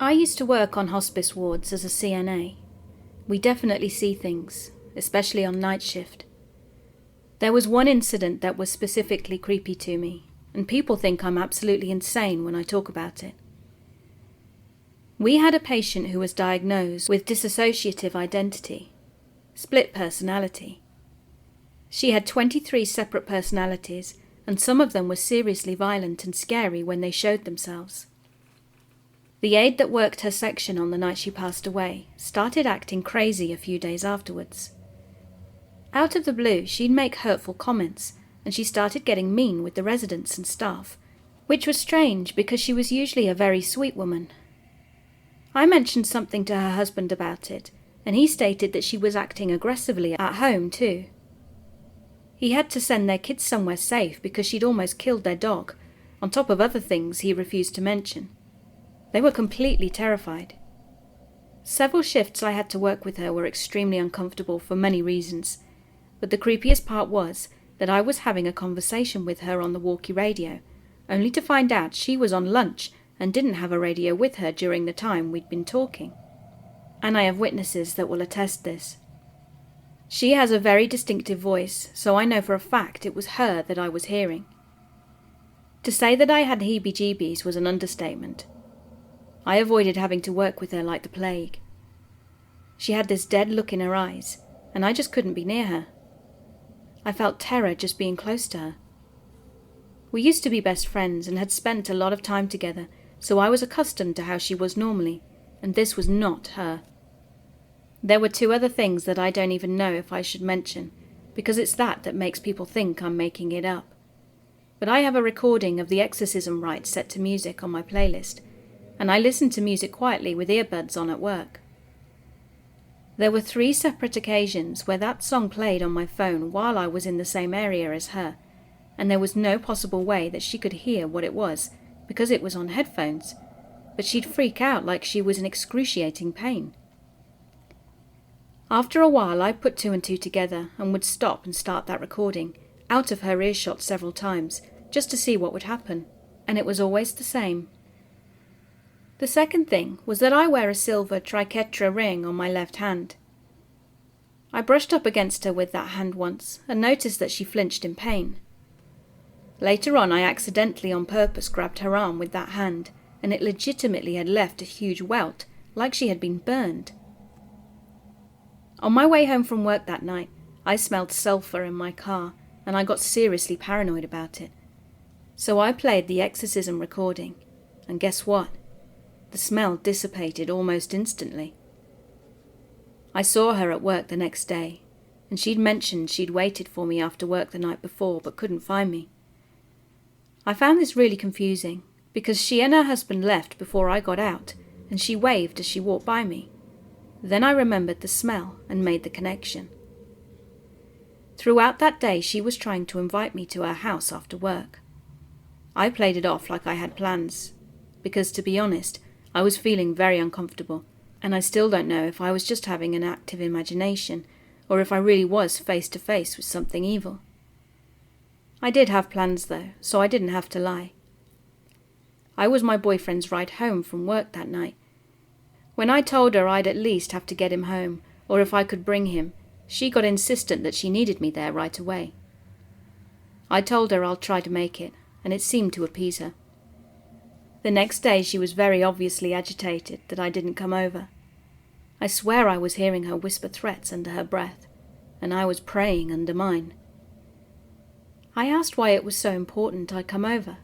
I used to work on hospice wards as a CNA. We definitely see things, especially on night shift. There was one incident that was specifically creepy to me, and people think I'm absolutely insane when I talk about it. We had a patient who was diagnosed with dissociative identity, split personality. She had 23 separate personalities, and some of them were seriously violent and scary when they showed themselves. The aide that worked her section on the night she passed away started acting crazy a few days afterwards. Out of the blue, she'd make hurtful comments, and she started getting mean with the residents and staff, which was strange because she was usually a very sweet woman. I mentioned something to her husband about it, and he stated that she was acting aggressively at home too. He had to send their kids somewhere safe because she'd almost killed their dog, on top of other things he refused to mention. They were completely terrified. Several shifts I had to work with her were extremely uncomfortable for many reasons, but the creepiest part was that I was having a conversation with her on the walkie radio, only to find out she was on lunch and didn't have a radio with her during the time we'd been talking. And I have witnesses that will attest this. She has a very distinctive voice, so I know for a fact it was her that I was hearing. To say that I had heebie-jeebies was an understatement. I avoided having to work with her like the plague. She had this dead look in her eyes, and I just couldn't be near her. I felt terror just being close to her. We used to be best friends and had spent a lot of time together, so I was accustomed to how she was normally, and this was not her. There were two other things that I don't even know if I should mention, because it's that makes people think I'm making it up. But I have a recording of the exorcism rite set to music on my playlist, and I listened to music quietly with earbuds on at work. There were 3 separate occasions where that song played on my phone while I was in the same area as her, and there was no possible way that she could hear what it was because it was on headphones, but she'd freak out like she was in excruciating pain. After a while I put 2 and 2 together and would stop and start that recording, out of her earshot several times, just to see what would happen, and it was always the same. The second thing was that I wear a silver triquetra ring on my left hand. I brushed up against her with that hand once and noticed that she flinched in pain. Later on I accidentally on purpose grabbed her arm with that hand, and it legitimately had left a huge welt, like she had been burned. On my way home from work that night, I smelled sulphur in my car, and I got seriously paranoid about it. So I played the exorcism recording, and guess what? The smell dissipated almost instantly. I saw her at work the next day, and she'd mentioned she'd waited for me after work the night before but couldn't find me. I found this really confusing, because she and her husband left before I got out, and she waved as she walked by me. Then I remembered the smell and made the connection. Throughout that day she was trying to invite me to her house after work. I played it off like I had plans, because to be honest, I was feeling very uncomfortable, and I still don't know if I was just having an active imagination, or if I really was face to face with something evil. I did have plans though, so I didn't have to lie. I was my boyfriend's ride home from work that night. When I told her I'd at least have to get him home, or if I could bring him, she got insistent that she needed me there right away. I told her I'll try to make it, and it seemed to appease her. The next day she was very obviously agitated that I didn't come over. I swear I was hearing her whisper threats under her breath, and I was praying under mine. I asked why it was so important I come over.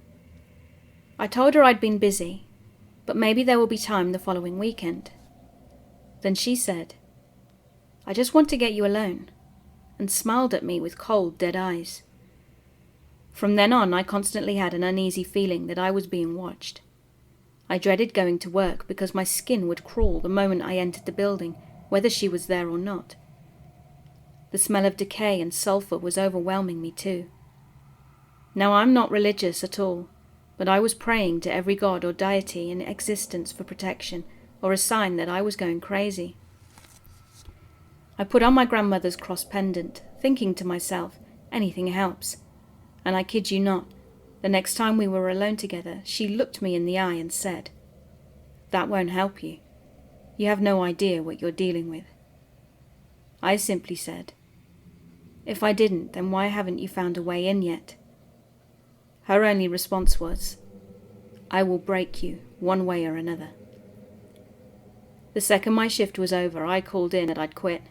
I told her I'd been busy, but maybe there will be time the following weekend. Then she said, "I just want to get you alone," and smiled at me with cold, dead eyes. From then on, I constantly had an uneasy feeling that I was being watched. I dreaded going to work because my skin would crawl the moment I entered the building, whether she was there or not. The smell of decay and sulphur was overwhelming me too. Now I'm not religious at all, but I was praying to every god or deity in existence for protection, or a sign that I was going crazy. I put on my grandmother's cross pendant, thinking to myself, anything helps. And I kid you not, the next time we were alone together, she looked me in the eye and said, That won't help you. You have no idea what you're dealing with. I simply said, if I didn't, then why haven't you found a way in yet? Her only response was, I will break you, one way or another. The second my shift was over, I called in that I'd quit.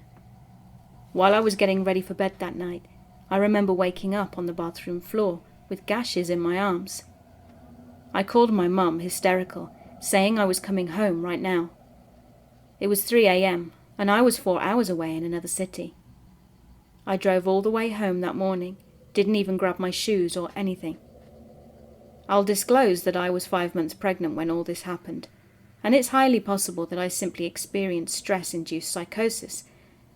While I was getting ready for bed that night, I remember waking up on the bathroom floor with gashes in my arms. I called my mum, hysterical, saying I was coming home right now. It was 3 a.m., and I was 4 hours away in another city. I drove all the way home that morning, didn't even grab my shoes or anything. I'll disclose that I was 5 months pregnant when all this happened, and it's highly possible that I simply experienced stress-induced psychosis,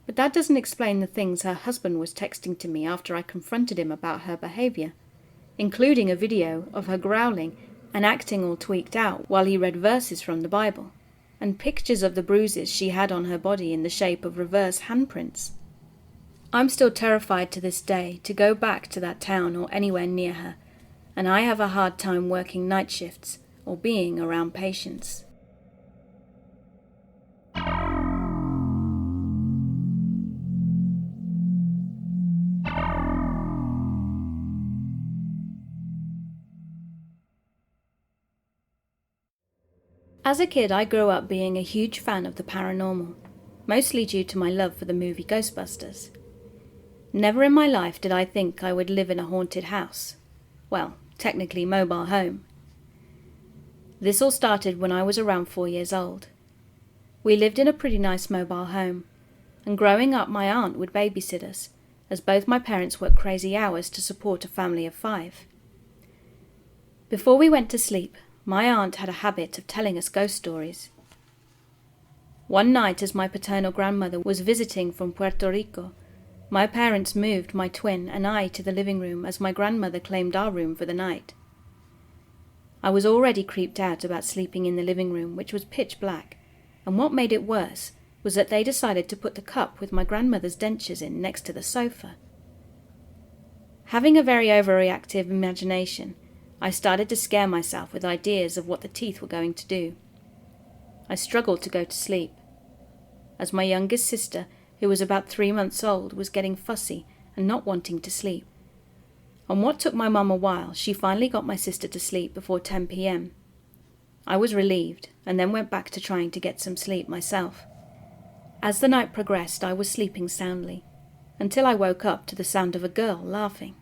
but that doesn't explain the things her husband was texting to me after I confronted him about her behavior, including a video of her growling and acting all tweaked out while he read verses from the Bible, and pictures of the bruises she had on her body in the shape of reverse handprints. I'm still terrified to this day to go back to that town or anywhere near her, and I have a hard time working night shifts or being around patients. As a kid, I grew up being a huge fan of the paranormal, mostly due to my love for the movie Ghostbusters. Never in my life did I think I would live in a haunted house. Well, technically mobile home. This all started when I was around 4 years old. We lived in a pretty nice mobile home, and growing up my aunt would babysit us, as both my parents worked crazy hours to support a family of 5. Before we went to sleep, my aunt had a habit of telling us ghost stories. One night, as my paternal grandmother was visiting from Puerto Rico, my parents moved my twin and I to the living room as my grandmother claimed our room for the night. I was already creeped out about sleeping in the living room, which was pitch black, and what made it worse was that they decided to put the cup with my grandmother's dentures in next to the sofa. Having a very overreactive imagination, I started to scare myself with ideas of what the teeth were going to do. I struggled to go to sleep. As my youngest sister, who was about 3 months old, was getting fussy and not wanting to sleep. On what took my mum a while, she finally got my sister to sleep before 10 p.m. I was relieved, and then went back to trying to get some sleep myself. As the night progressed, I was sleeping soundly, until I woke up to the sound of a girl laughing.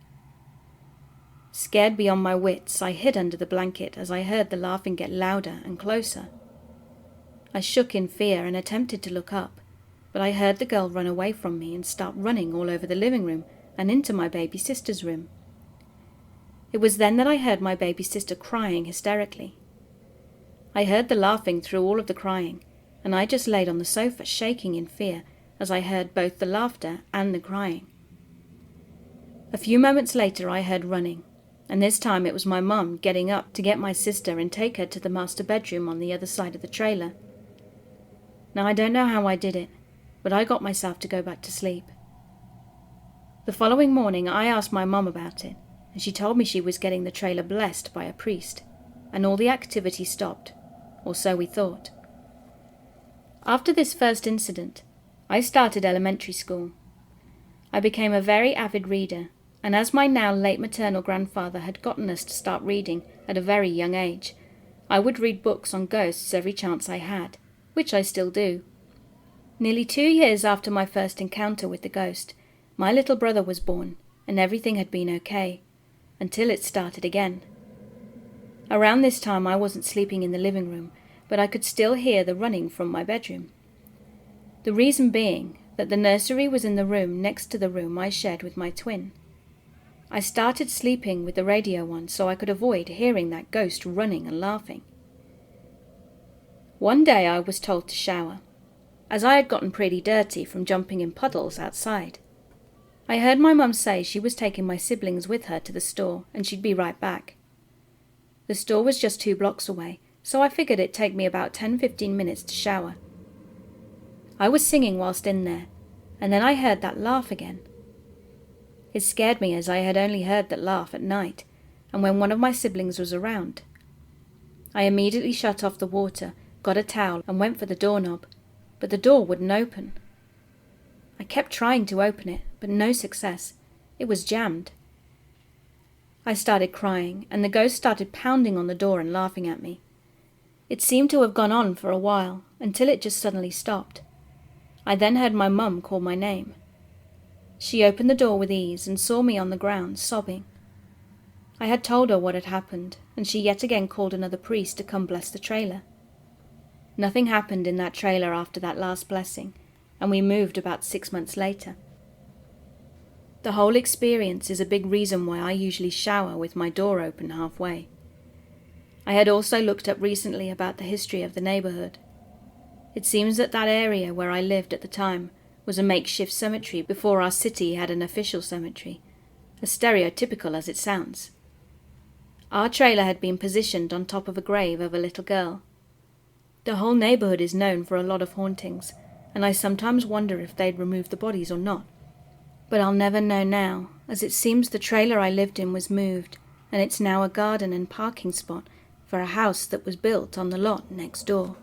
Scared beyond my wits, I hid under the blanket as I heard the laughing get louder and closer. I shook in fear and attempted to look up, but I heard the girl run away from me and start running all over the living room and into my baby sister's room. It was then that I heard my baby sister crying hysterically. I heard the laughing through all of the crying, and I just laid on the sofa shaking in fear as I heard both the laughter and the crying. A few moments later I heard running, and this time it was my mum getting up to get my sister and take her to the master bedroom on the other side of the trailer. Now I don't know how I did it, but I got myself to go back to sleep. The following morning I asked my mum about it, and she told me she was getting the trailer blessed by a priest, and all the activity stopped, or so we thought. After this first incident, I started elementary school. I became a very avid reader, and as my now late maternal grandfather had gotten us to start reading at a very young age, I would read books on ghosts every chance I had, which I still do. Nearly 2 years after my first encounter with the ghost, my little brother was born, and everything had been okay, until it started again. Around this time I wasn't sleeping in the living room, but I could still hear the running from my bedroom. The reason being that the nursery was in the room next to the room I shared with my twin. I started sleeping with the radio on so I could avoid hearing that ghost running and laughing. One day I was told to shower, as I had gotten pretty dirty from jumping in puddles outside. I heard my mum say she was taking my siblings with her to the store and she'd be right back. The store was just 2 blocks away, so I figured it'd take me about 10-15 minutes to shower. I was singing whilst in there, and then I heard that laugh again. It scared me as I had only heard that laugh at night, and when one of my siblings was around. I immediately shut off the water got a towel and went for the doorknob, but the door wouldn't open. I kept trying to open it, but no success. It was jammed. I started crying, and the ghost started pounding on the door and laughing at me. It seemed to have gone on for a while, until it just suddenly stopped. I then heard my mum call my name. She opened the door with ease and saw me on the ground, sobbing. I had told her what had happened, and she yet again called another priest to come bless the trailer. Nothing happened in that trailer after that last blessing, and we moved about 6 months later. The whole experience is a big reason why I usually shower with my door open halfway. I had also looked up recently about the history of the neighborhood. It seems that that area where I lived at the time was a makeshift cemetery before our city had an official cemetery, as stereotypical as it sounds. Our trailer had been positioned on top of a grave of a little girl. The whole neighborhood is known for a lot of hauntings, and I sometimes wonder if they'd removed the bodies or not. But I'll never know now, as it seems the trailer I lived in was moved, and it's now a garden and parking spot for a house that was built on the lot next door.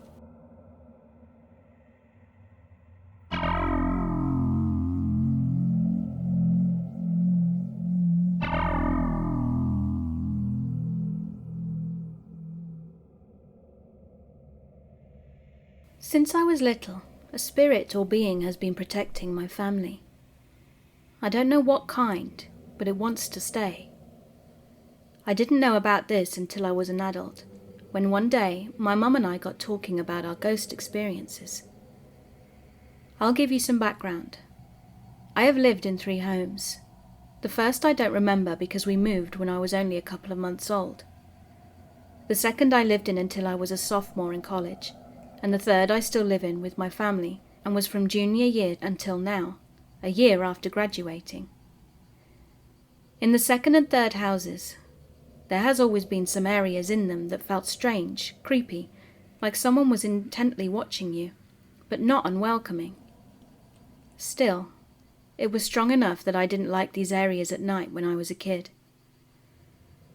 Since I was little, a spirit or being has been protecting my family. I don't know what kind, but it wants to stay. I didn't know about this until I was an adult, when one day my mum and I got talking about our ghost experiences. I'll give you some background. I have lived in 3 homes. The first I don't remember because we moved when I was only a couple of months old. The second I lived in until I was a sophomore in college, and the third I still live in with my family and was from junior year until now, a year after graduating. In the second and third houses, there has always been some areas in them that felt strange, creepy, like someone was intently watching you, but not unwelcoming. Still, it was strong enough that I didn't like these areas at night when I was a kid.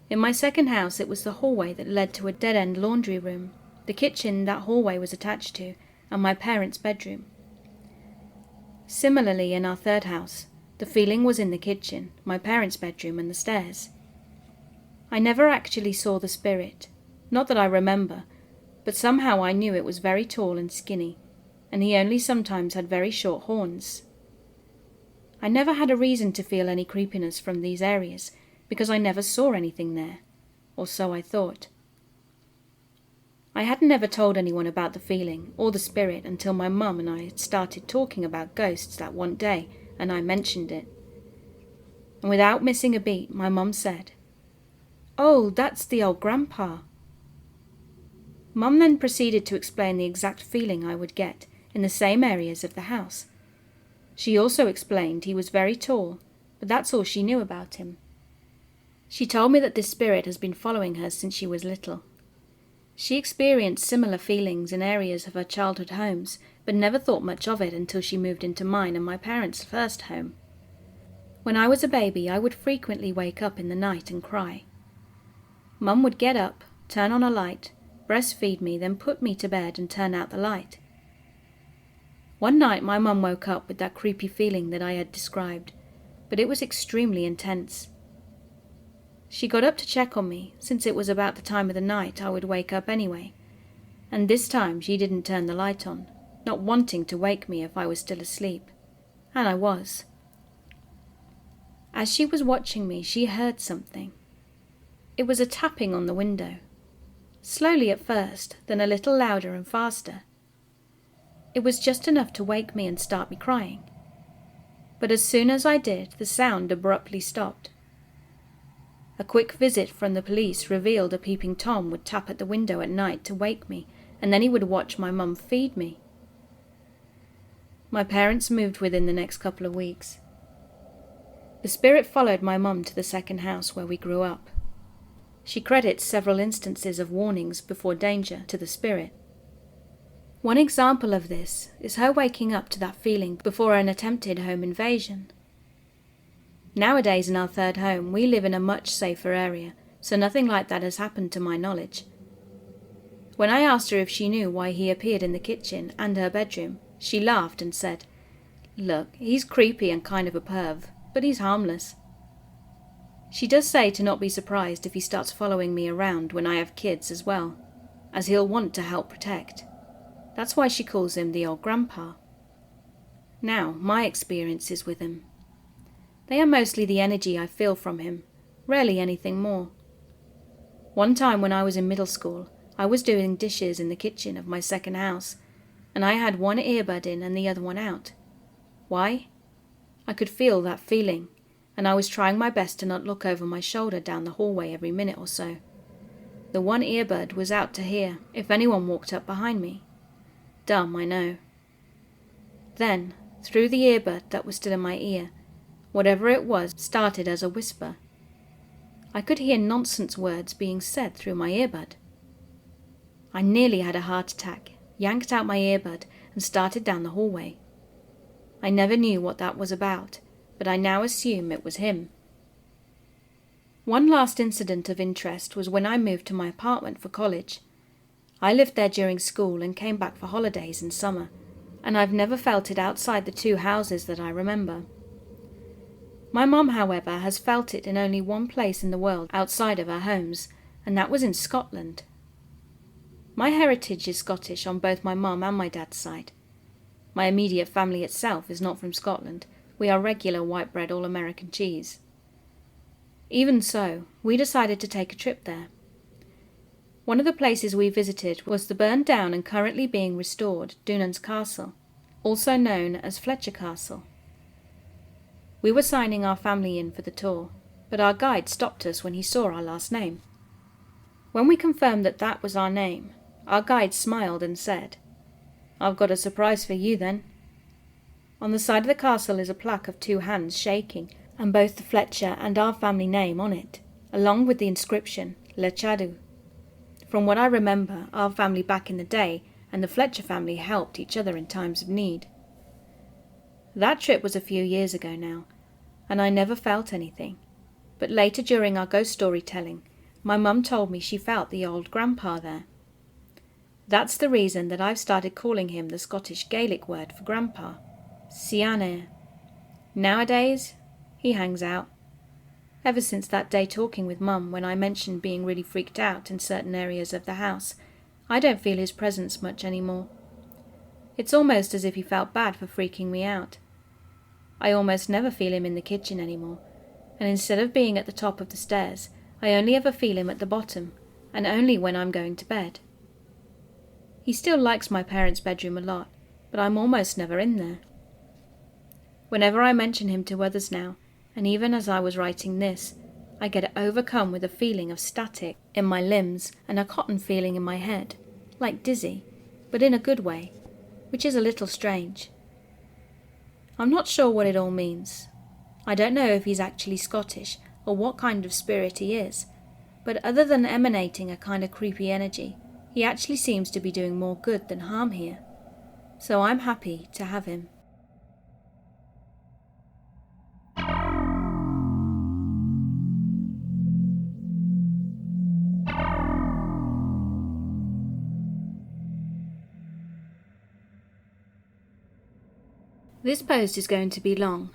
In my second house, it was the hallway that led to a dead-end laundry room, the kitchen that hallway was attached to, and my parents' bedroom. Similarly, in our third house, the feeling was in the kitchen, my parents' bedroom, and the stairs. I never actually saw the spirit, not that I remember, but somehow I knew it was very tall and skinny, and he only sometimes had very short horns. I never had a reason to feel any creepiness from these areas, because I never saw anything there, or so I thought. I hadn't ever told anyone about the feeling or the spirit until my mum and I had started talking about ghosts that one day, and I mentioned it. And without missing a beat, my mum said, "Oh, that's the old grandpa." Mum then proceeded to explain the exact feeling I would get in the same areas of the house. She also explained he was very tall, but that's all she knew about him. She told me that this spirit has been following her since she was little. She experienced similar feelings in areas of her childhood homes, but never thought much of it until she moved into mine and my parents' first home. When I was a baby, I would frequently wake up in the night and cry. Mum would get up, turn on a light, breastfeed me, then put me to bed and turn out the light. One night my mum woke up with that creepy feeling that I had described, but it was extremely intense. She got up to check on me, since it was about the time of the night I would wake up anyway, and this time she didn't turn the light on, not wanting to wake me if I was still asleep, and I was. As she was watching me, she heard something. It was a tapping on the window, slowly at first, then a little louder and faster. It was just enough to wake me and start me crying, but as soon as I did, the sound abruptly stopped. A quick visit from the police revealed a peeping Tom would tap at the window at night to wake me, and then he would watch my mum feed me. My parents moved within the next couple of weeks. The spirit followed my mum to the second house where we grew up. She credits several instances of warnings before danger to the spirit. One example of this is her waking up to that feeling before an attempted home invasion. Nowadays in our third home, we live in a much safer area, so nothing like that has happened to my knowledge. When I asked her if she knew why he appeared in the kitchen and her bedroom, she laughed and said, "Look, he's creepy and kind of a perv, but he's harmless." She does say to not be surprised if he starts following me around when I have kids as well, as he'll want to help protect. That's why she calls him the old grandpa. Now, my experiences with him. They are mostly the energy I feel from him, rarely anything more. One time when I was in middle school, I was doing dishes in the kitchen of my second house, and I had one earbud in and the other one out. Why? I could feel that feeling, and I was trying my best to not look over my shoulder down the hallway every minute or so. The one earbud was out to hear if anyone walked up behind me. Dumb, I know. Then, through the earbud that was still in my ear, whatever it was started as a whisper. I could hear nonsense words being said through my earbud. I nearly had a heart attack, yanked out my earbud, and started down the hallway. I never knew what that was about, but I now assume it was him. One last incident of interest was when I moved to my apartment for college. I lived there during school and came back for holidays in summer, and I've never felt it outside the two houses that I remember. My mum, however, has felt it in only one place in the world outside of her homes, and that was in Scotland. My heritage is Scottish on both my mum and my dad's side. My immediate family itself is not from Scotland. We are regular white-bread all-American cheese. Even so, we decided to take a trip there. One of the places we visited was the burned down and currently being restored Dunans Castle, also known as Fletcher Castle. We were signing our family in for the tour, but our guide stopped us when he saw our last name. When we confirmed that that was our name, our guide smiled and said, "I've got a surprise for you then." On the side of the castle is a plaque of two hands shaking, and both the Fletcher and our family name on it, along with the inscription, Le Chadu. From what I remember, our family back in the day and the Fletcher family helped each other in times of need. That trip was a few years ago now, and I never felt anything. But later during our ghost storytelling, my mum told me she felt the old grandpa there. That's the reason that I've started calling him the Scottish Gaelic word for grandpa, Sianair. Nowadays, he hangs out. Ever since that day talking with Mum when I mentioned being really freaked out in certain areas of the house, I don't feel his presence much anymore. It's almost as if he felt bad for freaking me out. I almost never feel him in the kitchen anymore, and instead of being at the top of the stairs, I only ever feel him at the bottom, and only when I'm going to bed. He still likes my parents' bedroom a lot, but I'm almost never in there. Whenever I mention him to others now, and even as I was writing this, I get overcome with a feeling of static in my limbs and a cotton feeling in my head, like dizzy, but in a good way, which is a little strange. I'm not sure what it all means. I don't know if he's actually Scottish or what kind of spirit he is, but other than emanating a kind of creepy energy, he actually seems to be doing more good than harm here. So I'm happy to have him. This post is going to be long,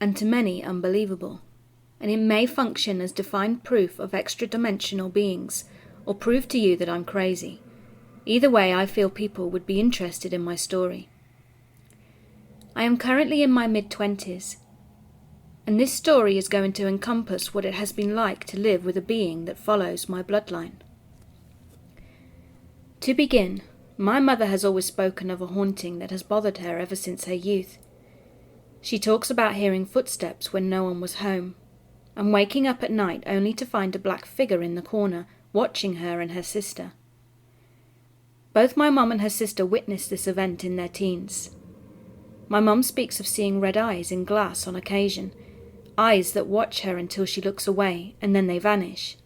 and to many unbelievable, and it may function as defined proof of extra-dimensional beings, or prove to you that I'm crazy. Either way, I feel people would be interested in my story. I am currently in my mid-20s, and this story is going to encompass what it has been like to live with a being that follows my bloodline. To begin, my mother has always spoken of a haunting that has bothered her ever since her youth. She talks about hearing footsteps when no one was home, and waking up at night only to find a black figure in the corner watching her and her sister. Both my mum and her sister witnessed this event in their teens. My mum speaks of seeing red eyes in glass on occasion, eyes that watch her until she looks away and then they vanish.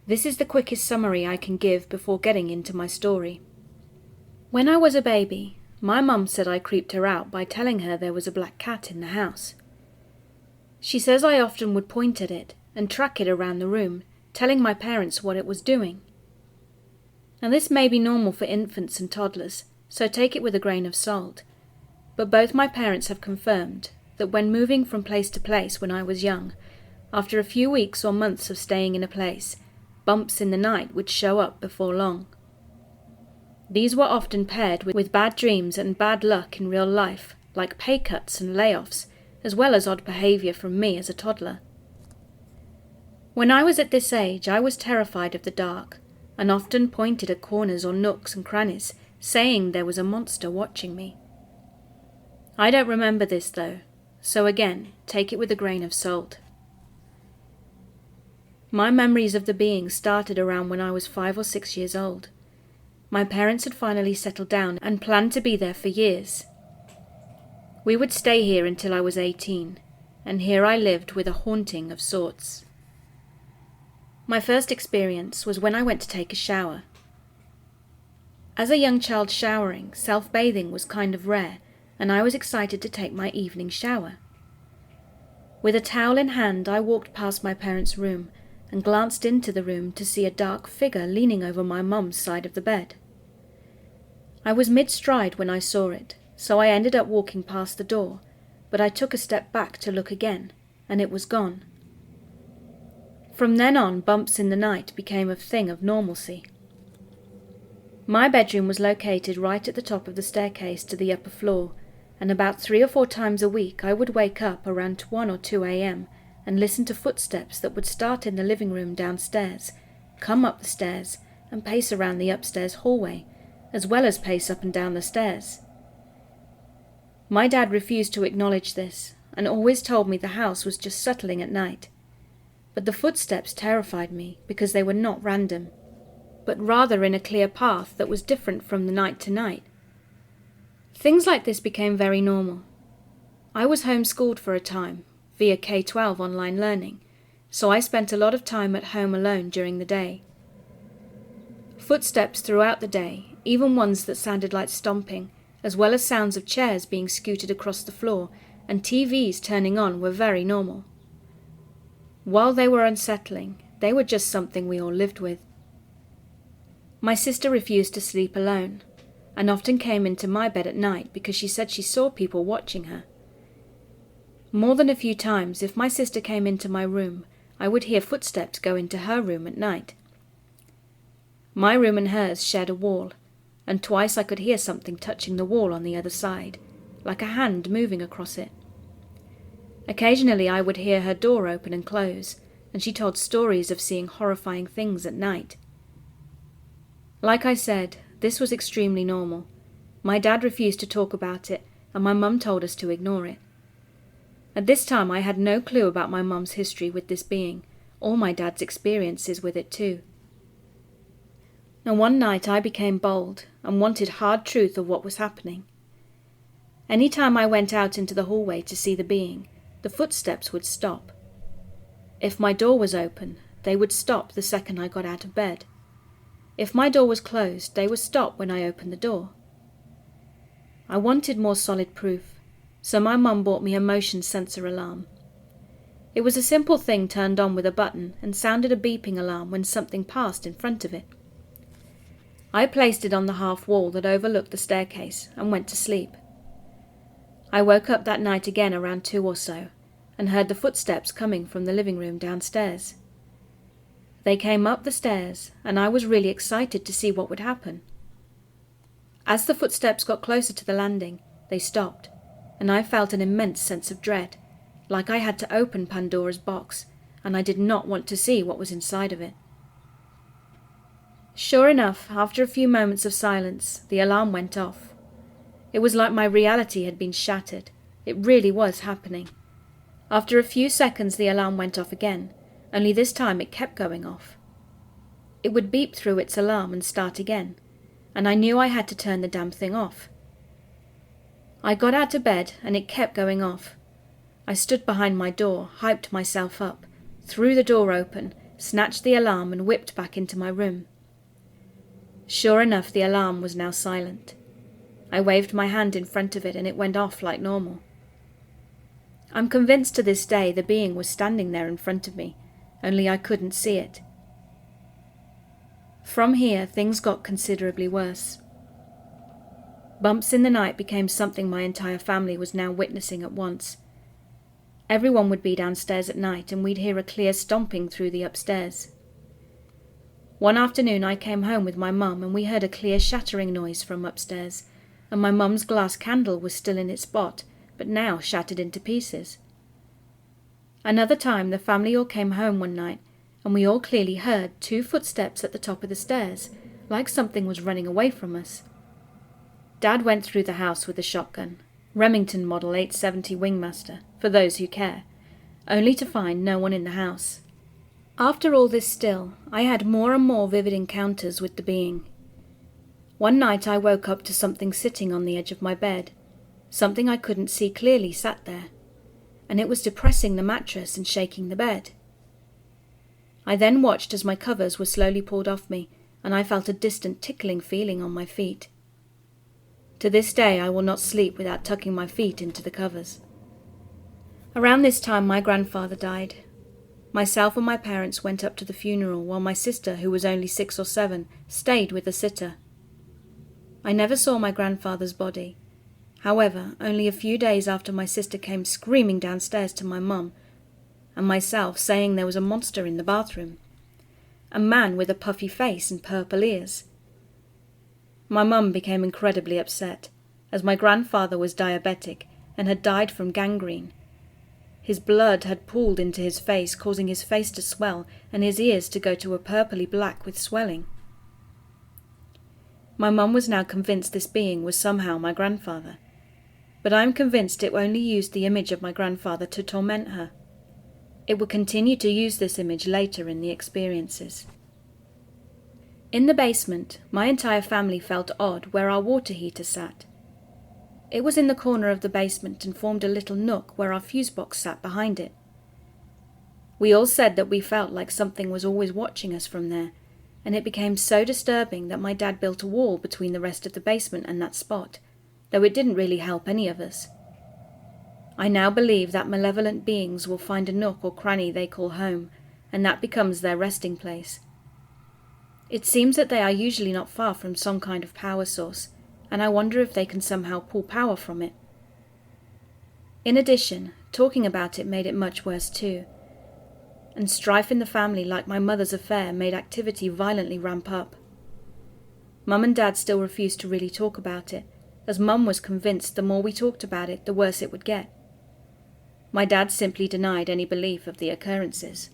This is the quickest summary I can give before getting into my story. When I was a baby, my mum said I creeped her out by telling her there was a black cat in the house. She says I often would point at it and track it around the room, telling my parents what it was doing. Now this may be normal for infants and toddlers, so take it with a grain of salt. But both my parents have confirmed that when moving from place to place when I was young, after a few weeks or months of staying in a place, bumps in the night would show up before long. These were often paired with bad dreams and bad luck in real life, like pay cuts and layoffs, as well as odd behaviour from me as a toddler. When I was at this age, I was terrified of the dark, and often pointed at corners or nooks and crannies, saying there was a monster watching me. I don't remember this though, so again, take it with a grain of salt. My memories of the being started around when I was 5 or 6 years old. My parents had finally settled down and planned to be there for years. We would stay here until I was 18, and here I lived with a haunting of sorts. My first experience was when I went to take a shower. As a young child showering, self-bathing was kind of rare, and I was excited to take my evening shower. With a towel in hand, I walked past my parents' room and glanced into the room to see a dark figure leaning over my mum's side of the bed. I was mid-stride when I saw it, so I ended up walking past the door, but I took a step back to look again, and it was gone. From then on, bumps in the night became a thing of normalcy. My bedroom was located right at the top of the staircase to the upper floor, and about 3 or 4 times a week I would wake up around 1 or 2 a.m. and listen to footsteps that would start in the living room downstairs, come up the stairs, and pace around the upstairs hallway, as well as pace up and down the stairs. My dad refused to acknowledge this, and always told me the house was just settling at night. But the footsteps terrified me because they were not random, but rather in a clear path that was different from the night to night. Things like this became very normal. I was homeschooled for a time, via K-12 online learning, so I spent a lot of time at home alone during the day. Footsteps throughout the day, even ones that sounded like stomping, as well as sounds of chairs being scooted across the floor and TVs turning on, were very normal. While they were unsettling, they were just something we all lived with. My sister refused to sleep alone, and often came into my bed at night because she said she saw people watching her. More than a few times, if my sister came into my room, I would hear footsteps go into her room at night. My room and hers shared a wall, and twice I could hear something touching the wall on the other side, like a hand moving across it. Occasionally I would hear her door open and close, and she told stories of seeing horrifying things at night. Like I said, this was extremely normal. My dad refused to talk about it, and my mum told us to ignore it. At this time I had no clue about my mum's history with this being, or my dad's experiences with it too. And one night I became bold and wanted hard truth of what was happening. Any time I went out into the hallway to see the being, the footsteps would stop. If my door was open, they would stop the second I got out of bed. If my door was closed, they would stop when I opened the door. I wanted more solid proof, so my mum bought me a motion sensor alarm. It was a simple thing turned on with a button and sounded a beeping alarm when something passed in front of it. I placed it on the half wall that overlooked the staircase and went to sleep. I woke up that night again around 2 or so, and heard the footsteps coming from the living room downstairs. They came up the stairs, and I was really excited to see what would happen. As the footsteps got closer to the landing, they stopped, and I felt an immense sense of dread, like I had to open Pandora's box, and I did not want to see what was inside of it. Sure enough, after a few moments of silence, the alarm went off. It was like my reality had been shattered. It really was happening. After a few seconds the alarm went off again, only this time it kept going off. It would beep through its alarm and start again, and I knew I had to turn the damn thing off. I got out of bed and it kept going off. I stood behind my door, hyped myself up, threw the door open, snatched the alarm and whipped back into my room. Sure enough, the alarm was now silent. I waved my hand in front of it and it went off like normal. I'm convinced to this day the being was standing there in front of me, only I couldn't see it. From here, things got considerably worse. Bumps in the night became something my entire family was now witnessing at once. Everyone would be downstairs at night and we'd hear a clear stomping through the upstairs. One afternoon I came home with my mum and we heard a clear shattering noise from upstairs, and my mum's glass candle was still in its spot, but now shattered into pieces. Another time the family all came home one night and we all clearly heard 2 footsteps at the top of the stairs, like something was running away from us. Dad went through the house with a shotgun, Remington Model 870 Wingmaster, for those who care, only to find no one in the house. After all this still, I had more and more vivid encounters with the being. One night I woke up to something sitting on the edge of my bed. Something I couldn't see clearly sat there, and it was depressing the mattress and shaking the bed. I then watched as my covers were slowly pulled off me, and I felt a distant tickling feeling on my feet. To this day I will not sleep without tucking my feet into the covers. Around this time my grandfather died. Myself and my parents went up to the funeral while my sister, who was only 6 or 7, stayed with a sitter. I never saw my grandfather's body. However, only a few days after my sister came screaming downstairs to my mum and myself saying there was a monster in the bathroom. A man with a puffy face and purple ears. My mum became incredibly upset, as my grandfather was diabetic and had died from gangrene. His blood had pooled into his face, causing his face to swell and his ears to go to a purpley black with swelling. My mum was now convinced this being was somehow my grandfather, but I am convinced it only used the image of my grandfather to torment her. It would continue to use this image later in the experiences. In the basement, my entire family felt odd where our water heater sat. It was in the corner of the basement and formed a little nook where our fuse box sat behind it. We all said that we felt like something was always watching us from there, and it became so disturbing that my dad built a wall between the rest of the basement and that spot, though it didn't really help any of us. I now believe that malevolent beings will find a nook or cranny they call home, and that becomes their resting place. It seems that they are usually not far from some kind of power source, and I wonder if they can somehow pull power from it. In addition, talking about it made it much worse too, and strife in the family, like my mother's affair, made activity violently ramp up. Mum and Dad still refused to really talk about it, as Mum was convinced the more we talked about it, the worse it would get. My dad simply denied any belief of the occurrences.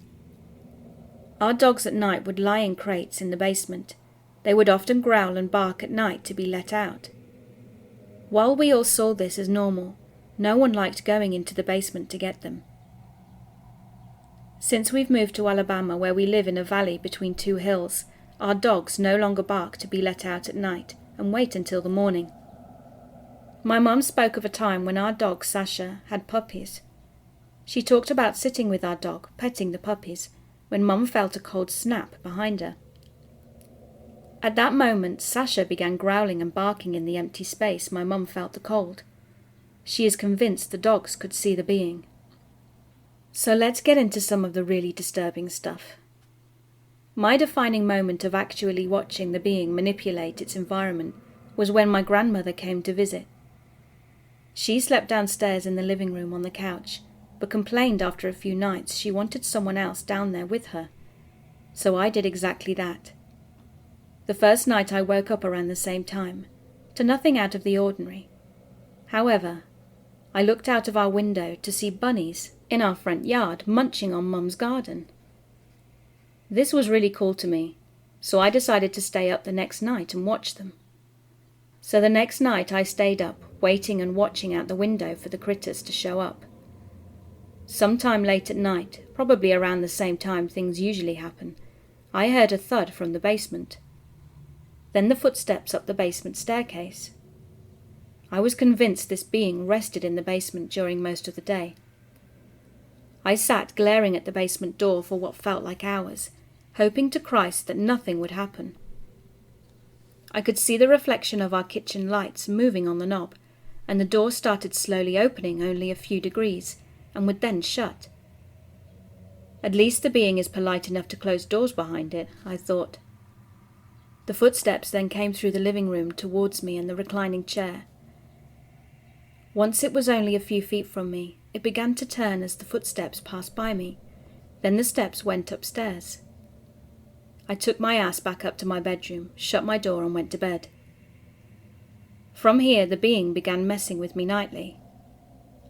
Our dogs at night would lie in crates in the basement. They would often growl and bark at night to be let out. While we all saw this as normal, no one liked going into the basement to get them. Since we've moved to Alabama, where we live in a valley between 2 hills, our dogs no longer bark to be let out at night and wait until the morning. My mum spoke of a time when our dog, Sasha, had puppies. She talked about sitting with our dog, petting the puppies, when Mum felt a cold snap behind her. At that moment, Sasha began growling and barking in the empty space my mum felt the cold. She is convinced the dogs could see the being. So let's get into some of the really disturbing stuff. My defining moment of actually watching the being manipulate its environment was when my grandmother came to visit. She slept downstairs in the living room on the couch, but complained after a few nights she wanted someone else down there with her. So I did exactly that. The first night I woke up around the same time, to nothing out of the ordinary. However, I looked out of our window to see bunnies in our front yard munching on Mum's garden. This was really cool to me, so I decided to stay up the next night and watch them. So the next night I stayed up, waiting and watching out the window for the critters to show up. Sometime late at night, probably around the same time things usually happen, I heard a thud from the basement. Then the footsteps up the basement staircase. I was convinced this being rested in the basement during most of the day. I sat glaring at the basement door for what felt like hours, hoping to Christ that nothing would happen. I could see the reflection of our kitchen lights moving on the knob, and the door started slowly opening only a few degrees, and would then shut. At least the being is polite enough to close doors behind it, I thought. The footsteps then came through the living room towards me and the reclining chair. Once it was only a few feet from me, it began to turn as the footsteps passed by me. Then the steps went upstairs. I took my ass back up to my bedroom, shut my door and went to bed. From here the being began messing with me nightly.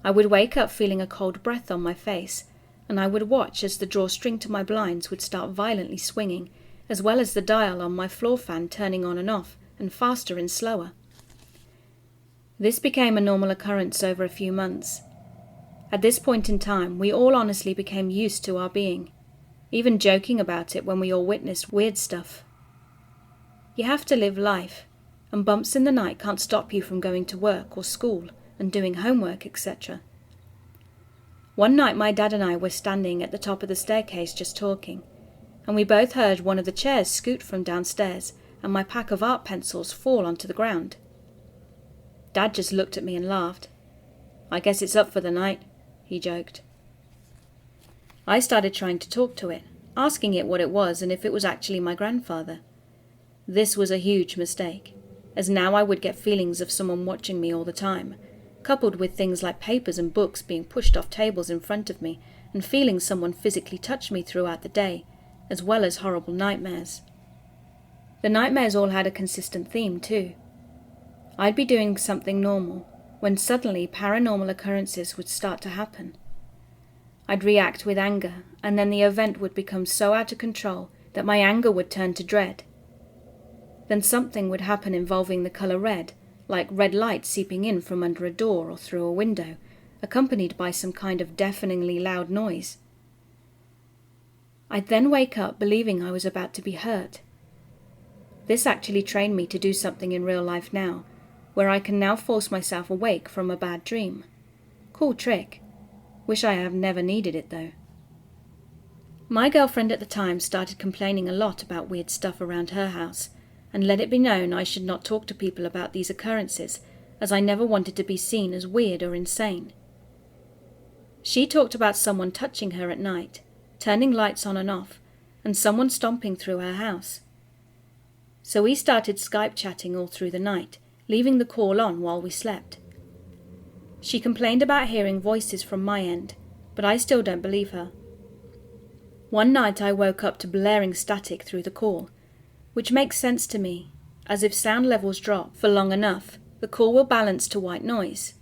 I would wake up feeling a cold breath on my face, and I would watch as the drawstring to my blinds would start violently swinging, as well as the dial on my floor fan turning on and off, and faster and slower. This became a normal occurrence over a few months. At this point in time, we all honestly became used to our being, even joking about it when we all witnessed weird stuff. You have to live life, and bumps in the night can't stop you from going to work or school and doing homework, etc. One night my dad and I were standing at the top of the staircase just talking, and we both heard one of the chairs scoot from downstairs and my pack of art pencils fall onto the ground. Dad just looked at me and laughed. "I guess it's up for the night," he joked. I started trying to talk to it, asking it what it was and if it was actually my grandfather. This was a huge mistake, as now I would get feelings of someone watching me all the time, coupled with things like papers and books being pushed off tables in front of me and feeling someone physically touch me throughout the day, as well as horrible nightmares. The nightmares all had a consistent theme too. I'd be doing something normal, when suddenly paranormal occurrences would start to happen. I'd react with anger, and then the event would become so out of control that my anger would turn to dread. Then something would happen involving the colour red, like red light seeping in from under a door or through a window, accompanied by some kind of deafeningly loud noise. I'd then wake up believing I was about to be hurt. This actually trained me to do something in real life now, where I can now force myself awake from a bad dream. Cool trick. Wish I have never needed it though. My girlfriend at the time started complaining a lot about weird stuff around her house, and let it be known I should not talk to people about these occurrences, as I never wanted to be seen as weird or insane. She talked about someone touching her at night, turning lights on and off, and someone stomping through her house. So we started Skype chatting all through the night, leaving the call on while we slept. She complained about hearing voices from my end, but I still don't believe her. One night I woke up to blaring static through the call, which makes sense to me, as if sound levels drop for long enough, the call will balance to white noise.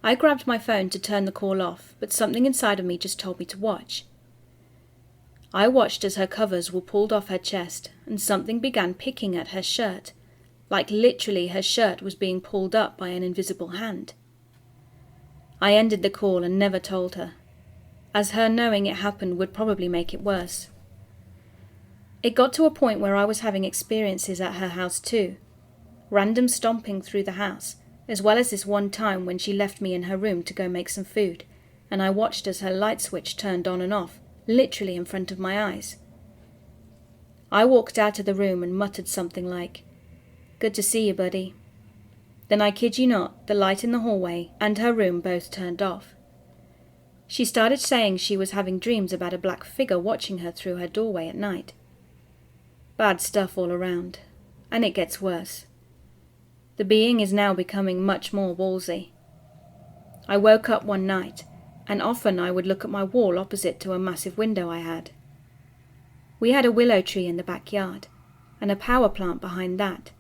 I grabbed my phone to turn the call off, but something inside of me just told me to watch. I watched as her covers were pulled off her chest, and something began picking at her shirt, like literally her shirt was being pulled up by an invisible hand. I ended the call and never told her, as her knowing it happened would probably make it worse. It got to a point where I was having experiences at her house too, random stomping through the house, as well as this one time when she left me in her room to go make some food, and I watched as her light switch turned on and off, literally in front of my eyes. I walked out of the room and muttered something like, "Good to see you, buddy." Then I kid you not, the light in the hallway and her room both turned off. She started saying she was having dreams about a black figure watching her through her doorway at night. Bad stuff all around, and it gets worse. The being is now becoming much more ballsy. I woke up one night, and often I would look at my wall opposite to a massive window I had. We had a willow tree in the backyard, and a power plant behind that.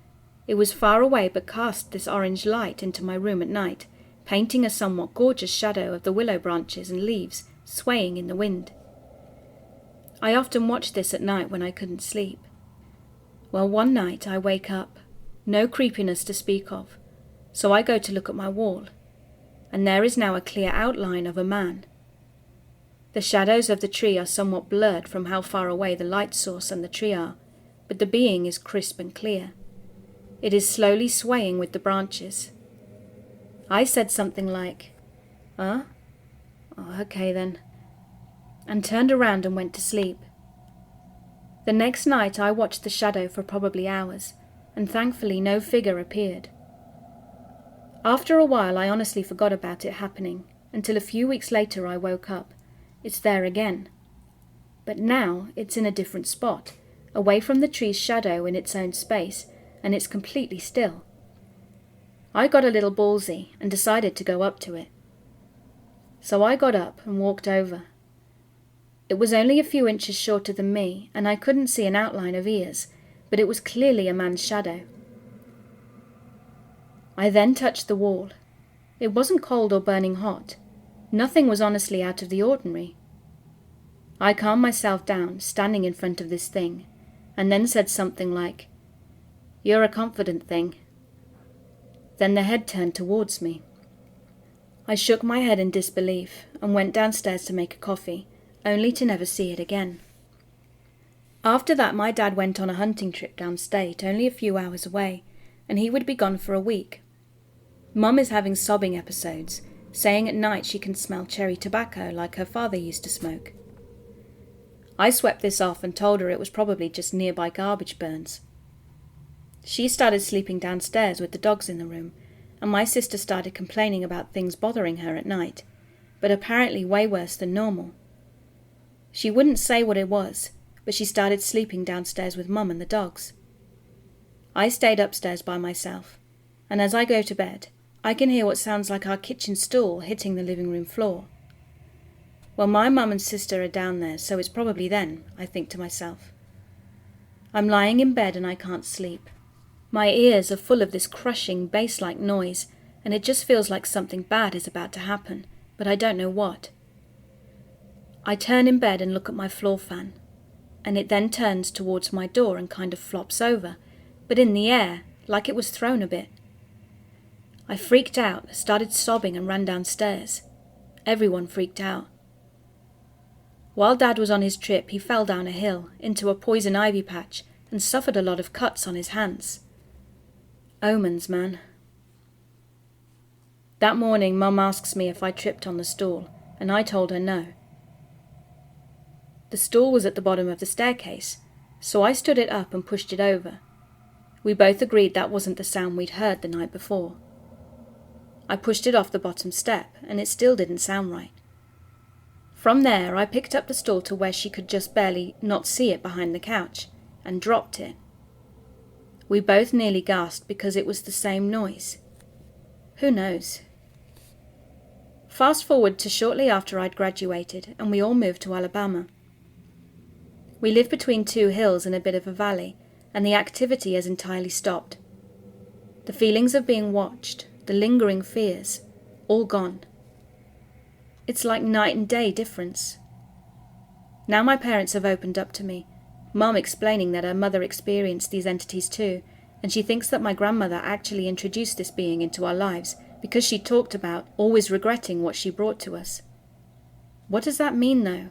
It was far away but cast this orange light into my room at night, painting a somewhat gorgeous shadow of the willow branches and leaves swaying in the wind. I often watched this at night when I couldn't sleep. Well, one night I wake up, no creepiness to speak of, so I go to look at my wall, and there is now a clear outline of a man. The shadows of the tree are somewhat blurred from how far away the light source and the tree are, but the being is crisp and clear. It is slowly swaying with the branches. I said something like, "Huh? Oh, okay then," and turned around and went to sleep. The next night I watched the shadow for probably hours, and thankfully no figure appeared. After a while I honestly forgot about it happening, until a few weeks later I woke up. It's there again. But now it's in a different spot, away from the tree's shadow in its own space, and it's completely still. I got a little ballsy and decided to go up to it. So I got up and walked over. It was only a few inches shorter than me, and I couldn't see an outline of ears, but it was clearly a man's shadow. I then touched the wall. It wasn't cold or burning hot. Nothing was honestly out of the ordinary. I calmed myself down, standing in front of this thing, and then said something like, "You're a confident thing." Then the head turned towards me. I shook my head in disbelief and went downstairs to make a coffee, only to never see it again. After that, my dad went on a hunting trip downstate, only a few hours away, and he would be gone for a week. Mum is having sobbing episodes, saying at night she can smell cherry tobacco like her father used to smoke. I swept this off and told her it was probably just nearby garbage burns. She started sleeping downstairs with the dogs in the room, and my sister started complaining about things bothering her at night, but apparently way worse than normal. She wouldn't say what it was, but she started sleeping downstairs with Mum and the dogs. I stayed upstairs by myself, and as I go to bed, I can hear what sounds like our kitchen stool hitting the living room floor. Well, my mum and sister are down there, so it's probably then, I think to myself. I'm lying in bed and I can't sleep. My ears are full of this crushing, bass-like noise, and it just feels like something bad is about to happen, but I don't know what. I turn in bed and look at my floor fan, and it then turns towards my door and kind of flops over, but in the air, like it was thrown a bit. I freaked out, started sobbing and ran downstairs. Everyone freaked out. While Dad was on his trip, he fell down a hill, into a poison ivy patch, and suffered a lot of cuts on his hands. Omens, man. That morning, Mum asks me if I tripped on the stool, and I told her no. The stool was at the bottom of the staircase, so I stood it up and pushed it over. We both agreed that wasn't the sound we'd heard the night before. I pushed it off the bottom step, and it still didn't sound right. From there, I picked up the stool to where she could just barely not see it behind the couch, and dropped it. We both nearly gasped because it was the same noise. Who knows? Fast forward to shortly after I'd graduated, and we all moved to Alabama. We live between two hills in a bit of a valley, and the activity has entirely stopped. The feelings of being watched, the lingering fears, all gone. It's like night and day difference. Now my parents have opened up to me, Mum explaining that her mother experienced these entities too, and she thinks that my grandmother actually introduced this being into our lives because she talked about always regretting what she brought to us. What does that mean though?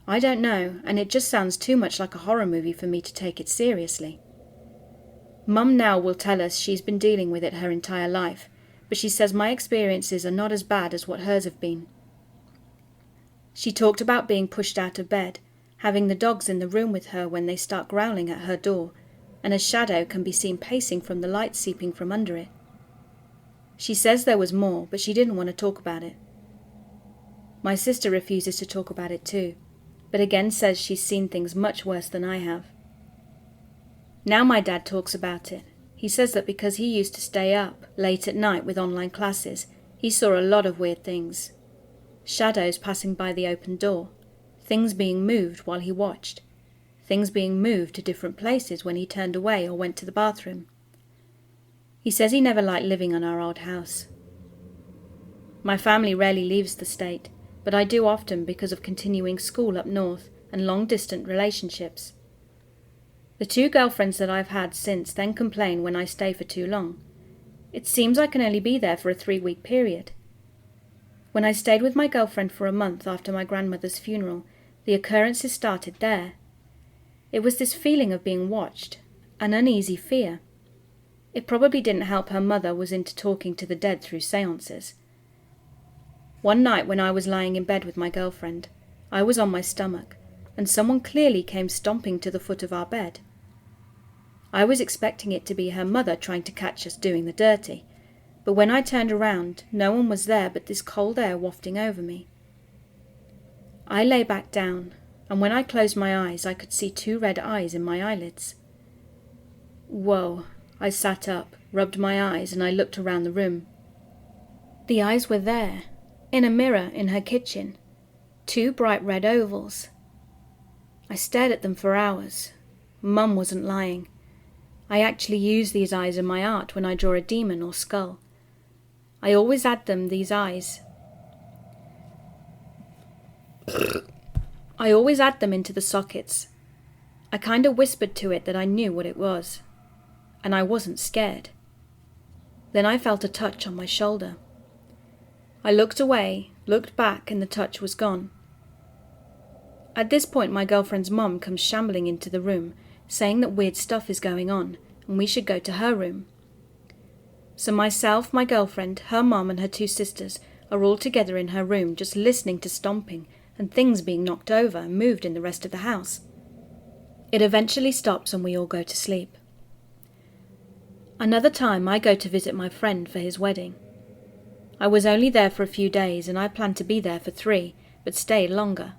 I don't know, and it just sounds too much like a horror movie for me to take it seriously. Mum now will tell us she's been dealing with it her entire life, but she says my experiences are not as bad as what hers have been. She talked about being pushed out of bed, having the dogs in the room with her when they start growling at her door, and a shadow can be seen pacing from the light seeping from under it. She says there was more, but she didn't want to talk about it. My sister refuses to talk about it too, but again says she's seen things much worse than I have. Now my dad talks about it. He says that because he used to stay up late at night with online classes, he saw a lot of weird things. Shadows passing by the open door, things being moved while he watched, things being moved to different places when he turned away or went to the bathroom. He says he never liked living in our old house. My family rarely leaves the state, but I do often because of continuing school up north and long-distance relationships. The two girlfriends that I've had since then complain when I stay for too long. It seems I can only be there for a 3-week period. When I stayed with my girlfriend for a month after my grandmother's funeral, the occurrences started there. It was this feeling of being watched, an uneasy fear. It probably didn't help her mother was into talking to the dead through seances. One night when I was lying in bed with my girlfriend, I was on my stomach, and someone clearly came stomping to the foot of our bed. I was expecting it to be her mother trying to catch us doing the dirty, but when I turned around, no one was there but this cold air wafting over me. I lay back down, and when I closed my eyes I could see 2 red eyes in my eyelids. Whoa, I sat up, rubbed my eyes, and I looked around the room. The eyes were there, in a mirror in her kitchen, 2 bright red ovals. I stared at them for hours. Mum wasn't lying. I actually use these eyes in my art when I draw a demon or skull. I always add them into the sockets. I kinda whispered to it that I knew what it was, and I wasn't scared. Then I felt a touch on my shoulder. I looked away, looked back, and the touch was gone. At this point, my girlfriend's mum comes shambling into the room, saying that weird stuff is going on, and we should go to her room. So myself, my girlfriend, her mum, and her 2 sisters are all together in her room, just listening to stomping and things being knocked over and moved in the rest of the house. It eventually stops and we all go to sleep. Another time I go to visit my friend for his wedding. I was only there for a few days and I planned to be there for 3, but stay longer.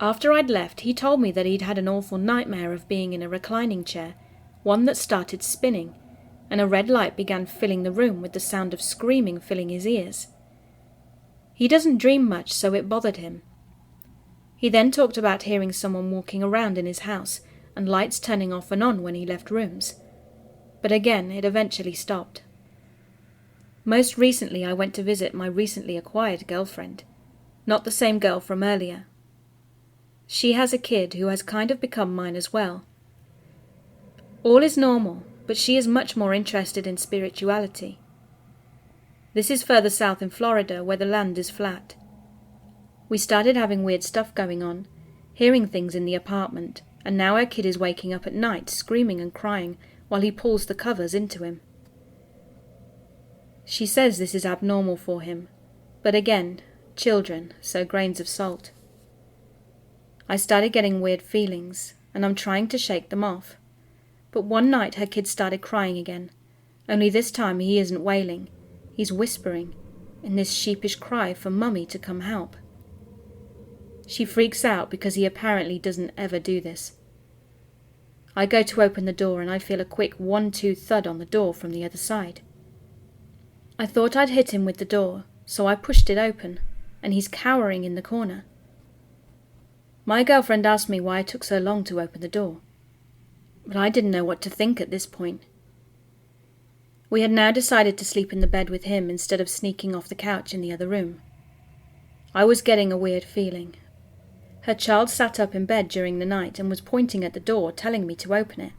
After I'd left, he told me that he'd had an awful nightmare of being in a reclining chair, one that started spinning, and a red light began filling the room with the sound of screaming filling his ears. He doesn't dream much, so it bothered him. He then talked about hearing someone walking around in his house and lights turning off and on when he left rooms. But again, it eventually stopped. Most recently, I went to visit my recently acquired girlfriend, not the same girl from earlier. She has a kid who has kind of become mine as well. All is normal, but she is much more interested in spirituality. This is further south in Florida, where the land is flat. We started having weird stuff going on, hearing things in the apartment, and now our kid is waking up at night, screaming and crying, while he pulls the covers into him. She says this is abnormal for him, but again, children, so grains of salt. I started getting weird feelings, and I'm trying to shake them off. But one night her kid started crying again, only this time he isn't wailing, he's whispering, in this sheepish cry for Mummy to come help. She freaks out because he apparently doesn't ever do this. I go to open the door and I feel a quick 1-2 thud on the door from the other side. I thought I'd hit him with the door, so I pushed it open, and he's cowering in the corner. My girlfriend asked me why it took so long to open the door, but I didn't know what to think at this point. We had now decided to sleep in the bed with him instead of sneaking off the couch in the other room. I was getting a weird feeling. Her child sat up in bed during the night and was pointing at the door, telling me to open it.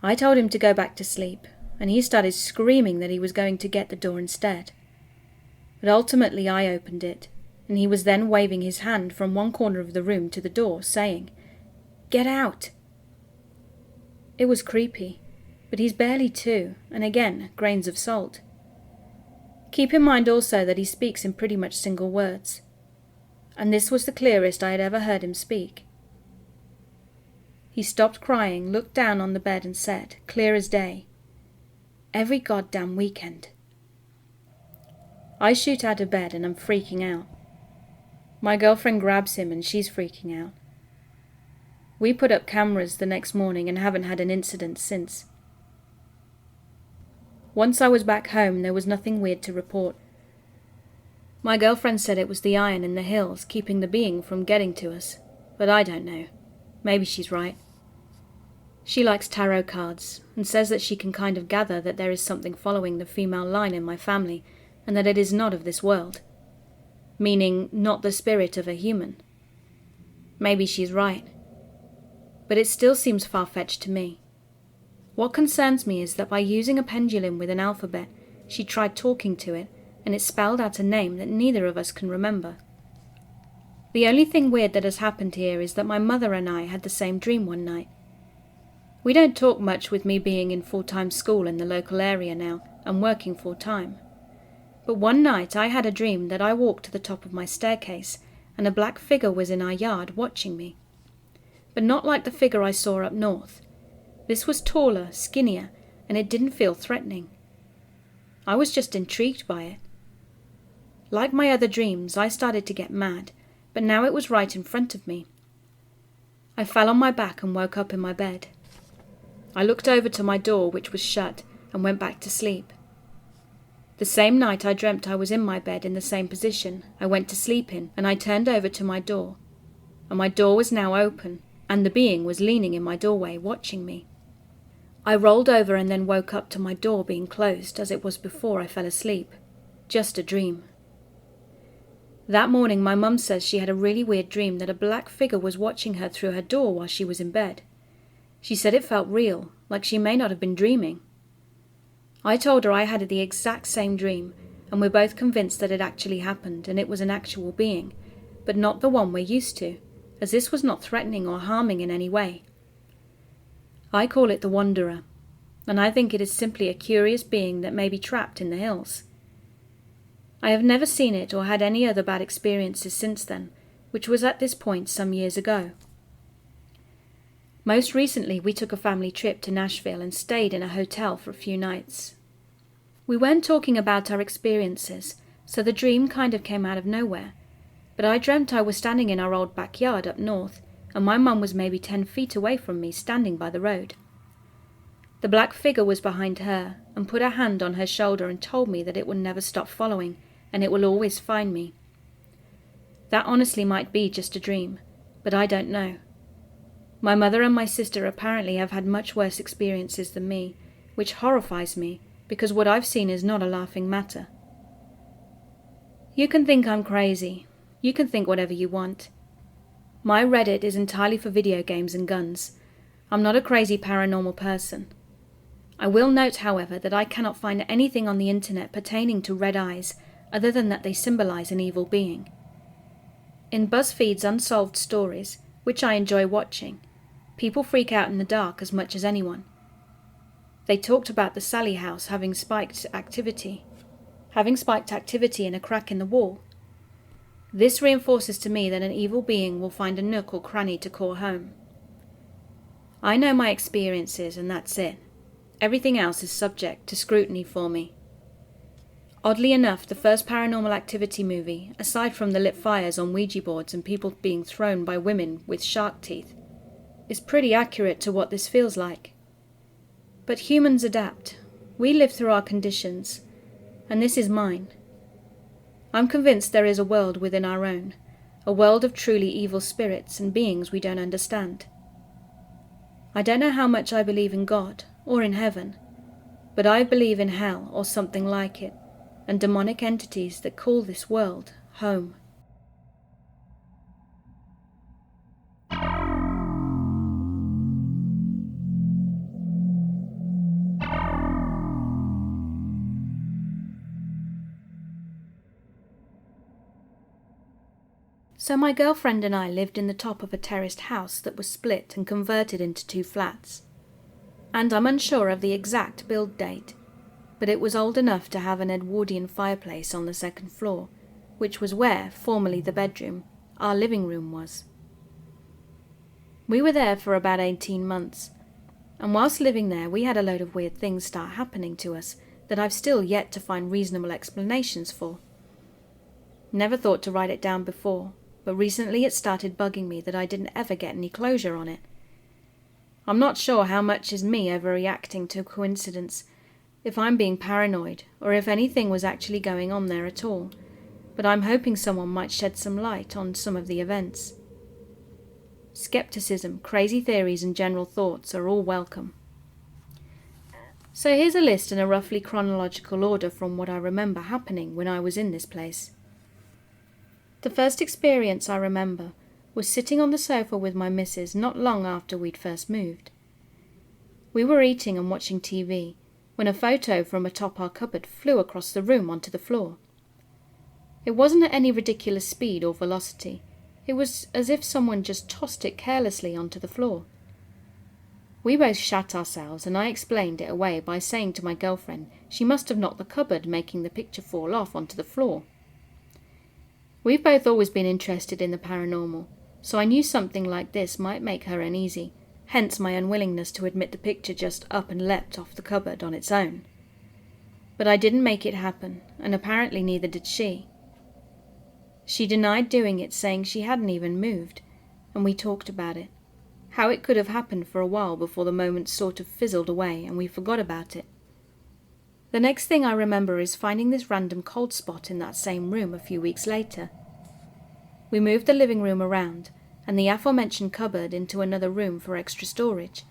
I told him to go back to sleep, and he started screaming that he was going to get the door instead. But ultimately I opened it, and he was then waving his hand from one corner of the room to the door, saying, "Get out!" It was creepy, but he's barely 2, and again, grains of salt. Keep in mind also that he speaks in pretty much single words, and this was the clearest I had ever heard him speak. He stopped crying, looked down on the bed and said, clear as day, "Every goddamn weekend." I shoot out of bed and I'm freaking out. My girlfriend grabs him and she's freaking out. We put up cameras the next morning and haven't had an incident since. Once I was back home, there was nothing weird to report. My girlfriend said it was the iron in the hills keeping the being from getting to us, but I don't know. Maybe she's right. She likes tarot cards and says that she can kind of gather that there is something following the female line in my family and that it is not of this world, meaning not the spirit of a human. Maybe she's right, but it still seems far-fetched to me. What concerns me is that by using a pendulum with an alphabet, she tried talking to it, and it spelled out a name that neither of us can remember. The only thing weird that has happened here is that my mother and I had the same dream one night. We don't talk much with me being in full-time school in the local area now and working full-time. But one night I had a dream that I walked to the top of my staircase and a black figure was in our yard watching me. But not like the figure I saw up north. This was taller, skinnier, and it didn't feel threatening. I was just intrigued by it. Like my other dreams, I started to get mad, but now it was right in front of me. I fell on my back and woke up in my bed. I looked over to my door, which was shut, and went back to sleep. The same night I dreamt I was in my bed in the same position I went to sleep in, and I turned over to my door, and my door was now open, and the being was leaning in my doorway, watching me. I rolled over and then woke up to my door being closed as it was before I fell asleep. Just a dream. That morning my mum says she had a really weird dream that a black figure was watching her through her door while she was in bed. She said it felt real, like she may not have been dreaming. I told her I had the exact same dream, and we're both convinced that it actually happened and it was an actual being, but not the one we're used to, as this was not threatening or harming in any way. I call it the Wanderer, and I think it is simply a curious being that may be trapped in the hills. I have never seen it or had any other bad experiences since then, which was at this point some years ago. Most recently we took a family trip to Nashville and stayed in a hotel for a few nights. We weren't talking about our experiences, so the dream kind of came out of nowhere, but I dreamt I was standing in our old backyard up north, and my mum was maybe 10 feet away from me, standing by the road. The black figure was behind her and put a hand on her shoulder and told me that it would never stop following, and it will always find me. That honestly might be just a dream, but I don't know. My mother and my sister apparently have had much worse experiences than me, which horrifies me because what I've seen is not a laughing matter. You can think I'm crazy. You can think whatever you want. My Reddit is entirely for video games and guns. I'm not a crazy paranormal person. I will note, however, that I cannot find anything on the internet pertaining to red eyes other than that they symbolize an evil being. In BuzzFeed's Unsolved Stories, which I enjoy watching, people freak out in the dark as much as anyone. They talked about the Sally house having spiked activity in a crack in the wall. This reinforces to me that an evil being will find a nook or cranny to call home. I know my experiences and that's it. Everything else is subject to scrutiny for me. Oddly enough, the first Paranormal Activity movie, aside from the lit fires on Ouija boards and people being thrown by women with shark teeth, is pretty accurate to what this feels like. But humans adapt. We live through our conditions, and this is mine. I'm convinced there is a world within our own, a world of truly evil spirits and beings we don't understand. I don't know how much I believe in God or in heaven, but I believe in hell or something like it, and demonic entities that call this world home. So my girlfriend and I lived in the top of a terraced house that was split and converted into 2 flats. And I'm unsure of the exact build date, but it was old enough to have an Edwardian fireplace on the 2nd floor, which was where, formerly the bedroom, our living room was. We were there for about 18 months, and whilst living there we had a load of weird things start happening to us that I've still yet to find reasonable explanations for. Never thought to write it down before, but recently it started bugging me that I didn't ever get any closure on it. I'm not sure how much is me overreacting to a coincidence, if I'm being paranoid, or if anything was actually going on there at all, but I'm hoping someone might shed some light on some of the events. Skepticism, crazy theories and general thoughts are all welcome. So here's a list in a roughly chronological order from what I remember happening when I was in this place. The first experience I remember was sitting on the sofa with my missus not long after we'd first moved. We were eating and watching TV when a photo from atop our cupboard flew across the room onto the floor. It wasn't at any ridiculous speed or velocity. It was as if someone just tossed it carelessly onto the floor. We both shat ourselves, and I explained it away by saying to my girlfriend she must have knocked the cupboard, making the picture fall off onto the floor. We've both always been interested in the paranormal, so I knew something like this might make her uneasy, hence my unwillingness to admit the picture just up and leapt off the cupboard on its own. But I didn't make it happen, and apparently neither did she. She denied doing it, saying she hadn't even moved, and we talked about it. How it could have happened for a while before the moment sort of fizzled away and we forgot about it. The next thing I remember is finding this random cold spot in that same room a few weeks later. We moved the living room around and the aforementioned cupboard into another room for extra storage,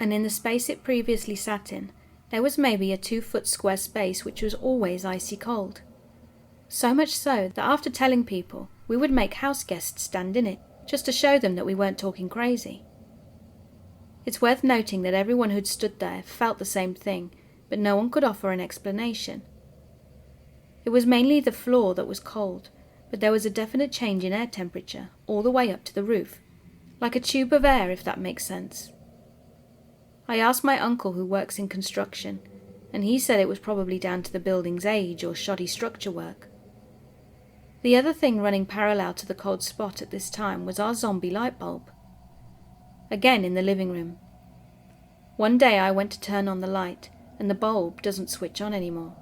and in the space it previously sat in, there was maybe a 2-foot square space which was always icy cold. So much so that after telling people, we would make house guests stand in it, just to show them that we weren't talking crazy. It's worth noting that everyone who'd stood there felt the same thing, but no one could offer an explanation. It was mainly the floor that was cold, but there was a definite change in air temperature all the way up to the roof, like a tube of air, if that makes sense. I asked my uncle, who works in construction, and he said it was probably down to the building's age or shoddy structure work. The other thing running parallel to the cold spot at this time was our zombie light bulb. Again in the living room. One day I went to turn on the light, and the bulb doesn't switch on anymore.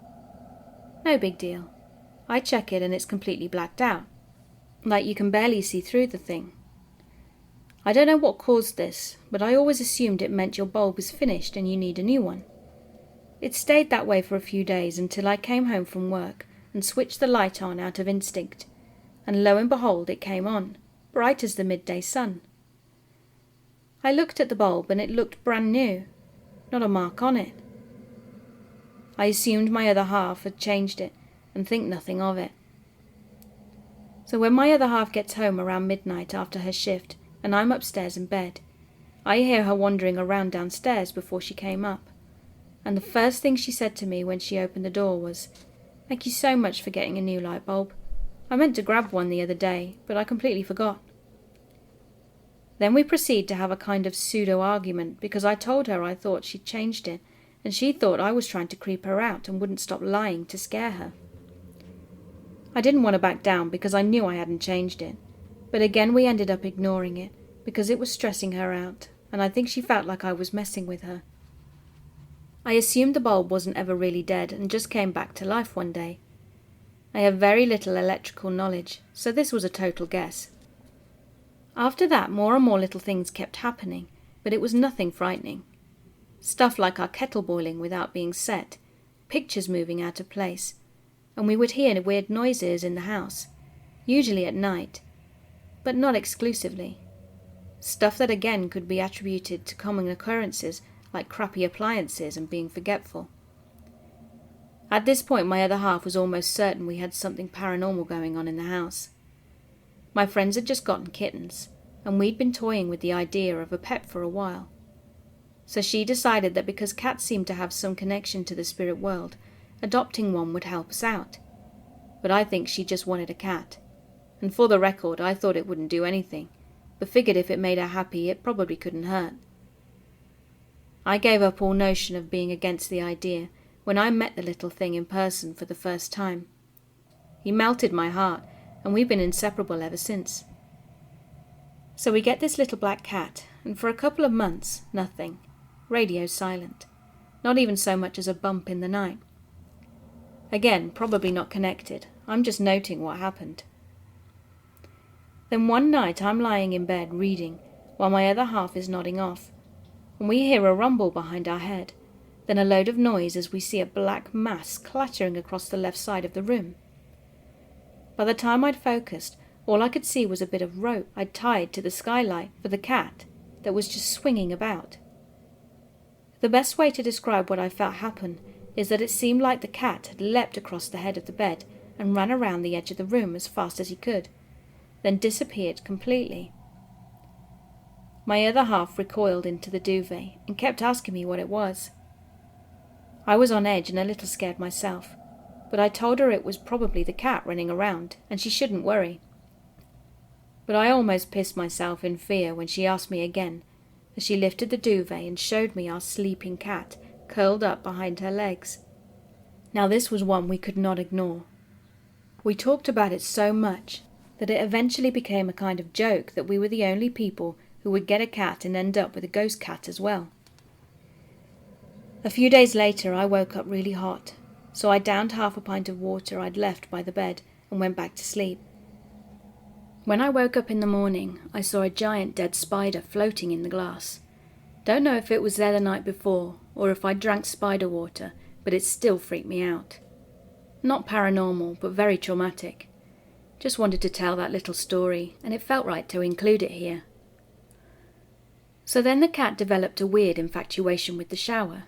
No big deal. I check it and it's completely blacked out, like you can barely see through the thing. I don't know what caused this, but I always assumed it meant your bulb is finished and you need a new one. It stayed that way for a few days until I came home from work and switched the light on out of instinct, and lo and behold it came on, bright as the midday sun. I looked at the bulb and it looked brand new, not a mark on it. I assumed my other half had changed it and think nothing of it. So when my other half gets home around midnight after her shift and I'm upstairs in bed, I hear her wandering around downstairs before she came up, and the first thing she said to me when she opened the door was, "Thank you so much for getting a new light bulb. I meant to grab one the other day, but I completely forgot." Then we proceed to have a kind of pseudo-argument because I told her I thought she'd changed it, and she thought I was trying to creep her out and wouldn't stop lying to scare her. I didn't want to back down because I knew I hadn't changed it, but again we ended up ignoring it because it was stressing her out, and I think she felt like I was messing with her. I assumed the bulb wasn't ever really dead and just came back to life one day. I have very little electrical knowledge, so this was a total guess. After that, more and more little things kept happening, but it was nothing frightening. Stuff like our kettle boiling without being set, pictures moving out of place, and we would hear weird noises in the house, usually at night, but not exclusively. Stuff that again could be attributed to common occurrences like crappy appliances and being forgetful. At this point my other half was almost certain we had something paranormal going on in the house. My friends had just gotten kittens, and we'd been toying with the idea of a pet for a while. So she decided that because cats seemed to have some connection to the spirit world, adopting one would help us out. But I think she just wanted a cat. And for the record, I thought it wouldn't do anything, but figured if it made her happy, it probably couldn't hurt. I gave up all notion of being against the idea when I met the little thing in person for the first time. He melted my heart, and we've been inseparable ever since. So we get this little black cat, and for a couple of months, nothing. Radio silent. Not even so much as a bump in the night. Again, probably not connected. I'm just noting what happened. Then one night I'm lying in bed reading, while my other half is nodding off, and we hear a rumble behind our head, then a load of noise as we see a black mass clattering across the left side of the room. By the time I'd focused, all I could see was a bit of rope I'd tied to the skylight for the cat that was just swinging about. The best way to describe what I felt happen is that it seemed like the cat had leapt across the head of the bed and ran around the edge of the room as fast as he could, then disappeared completely. My other half recoiled into the duvet and kept asking me what it was. I was on edge and a little scared myself, but I told her it was probably the cat running around and she shouldn't worry. But I almost pissed myself in fear when she asked me again, as she lifted the duvet and showed me our sleeping cat curled up behind her legs. Now this was one we could not ignore. We talked about it so much that it eventually became a kind of joke that we were the only people who would get a cat and end up with a ghost cat as well. A few days later I woke up really hot, so I downed half a pint of water I'd left by the bed and went back to sleep. When I woke up in the morning, I saw a giant dead spider floating in the glass. Don't know if it was there the night before, or if I drank spider water, but it still freaked me out. Not paranormal, but very traumatic. Just wanted to tell that little story, and it felt right to include it here. So then the cat developed a weird infatuation with the shower.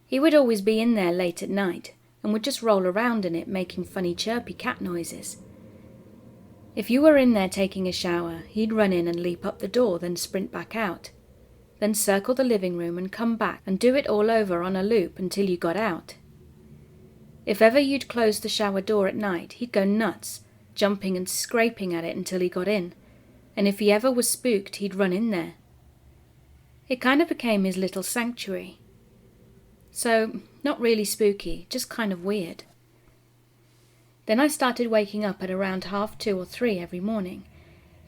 He would always be in there late at night, and would just roll around in it making funny chirpy cat noises. If you were in there taking a shower, he'd run in and leap up the door, then sprint back out, then circle the living room and come back and do it all over on a loop until you got out. If ever you'd close the shower door at night, he'd go nuts, jumping and scraping at it until he got in, and if he ever was spooked, he'd run in there. It kind of became his little sanctuary. So, not really spooky, just kind of weird. Then I started waking up at around 2:30 or 3 every morning,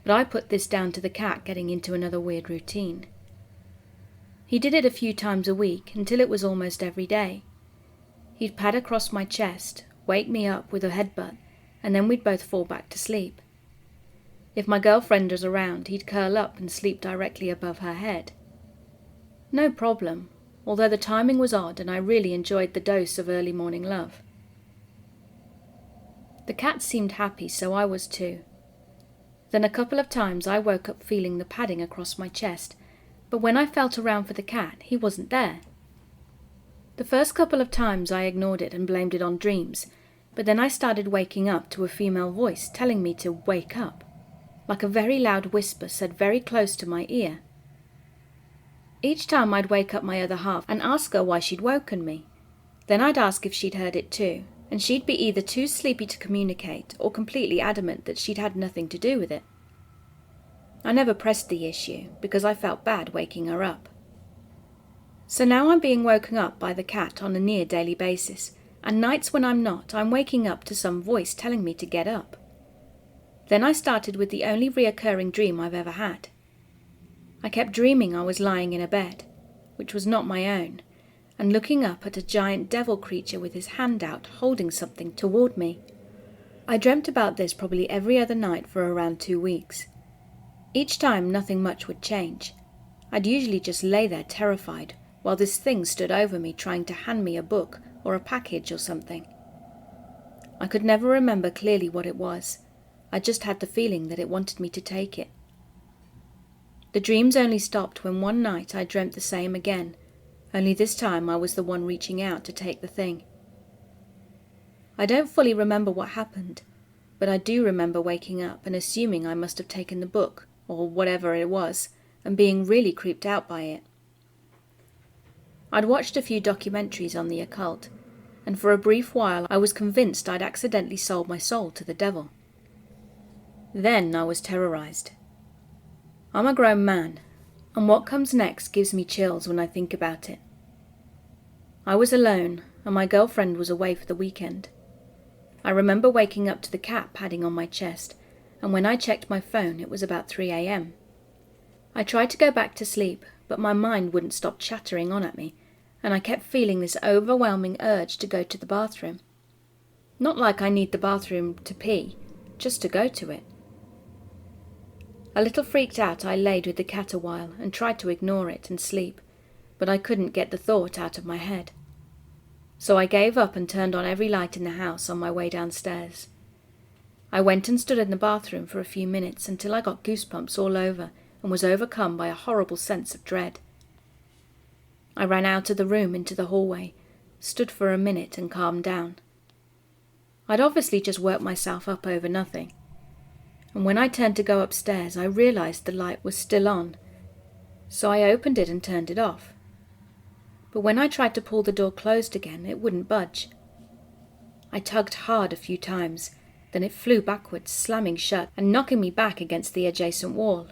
but I put this down to the cat getting into another weird routine. He did it a few times a week until it was almost every day. He'd pad across my chest, wake me up with a headbutt, and then we'd both fall back to sleep. If my girlfriend was around, he'd curl up and sleep directly above her head. No problem, although the timing was odd and I really enjoyed the dose of early morning love. The cat seemed happy, so I was too. Then a couple of times I woke up feeling the padding across my chest, but when I felt around for the cat, he wasn't there. The first couple of times I ignored it and blamed it on dreams, but then I started waking up to a female voice telling me to wake up, like a very loud whisper said very close to my ear. Each time I'd wake up my other half and ask her why she'd woken me. Then I'd ask if she'd heard it too, and she'd be either too sleepy to communicate or completely adamant that she'd had nothing to do with it. I never pressed the issue because I felt bad waking her up. So now I'm being woken up by the cat on a near daily basis, and nights when I'm not, I'm waking up to some voice telling me to get up. Then I started with the only reoccurring dream I've ever had. I kept dreaming I was lying in a bed, which was not my own, and looking up at a giant devil creature with his hand out holding something toward me. I dreamt about this probably every other night for around 2 weeks. Each time nothing much would change. I'd usually just lay there terrified, while this thing stood over me trying to hand me a book or a package or something. I could never remember clearly what it was. I just had the feeling that it wanted me to take it. The dreams only stopped when one night I dreamt the same again, only this time I was the one reaching out to take the thing. I don't fully remember what happened, but I do remember waking up and assuming I must have taken the book, or whatever it was, and being really creeped out by it. I'd watched a few documentaries on the occult, and for a brief while I was convinced I'd accidentally sold my soul to the devil. Then I was terrorized. I'm a grown man, and what comes next gives me chills when I think about it. I was alone, and my girlfriend was away for the weekend. I remember waking up to the cat padding on my chest, and when I checked my phone it was about 3 a.m. I tried to go back to sleep, but my mind wouldn't stop chattering on at me, and I kept feeling this overwhelming urge to go to the bathroom. Not like I need the bathroom to pee, just to go to it. A little freaked out, I laid with the cat a while and tried to ignore it and sleep, but I couldn't get the thought out of my head. So I gave up and turned on every light in the house on my way downstairs. I went and stood in the bathroom for a few minutes until I got goosebumps all over and was overcome by a horrible sense of dread. I ran out of the room into the hallway, stood for a minute and calmed down. I'd obviously just worked myself up over nothing. And when I turned to go upstairs, I realized the light was still on, so I opened it and turned it off. But when I tried to pull the door closed again, it wouldn't budge. I tugged hard a few times, then it flew backwards, slamming shut and knocking me back against the adjacent wall.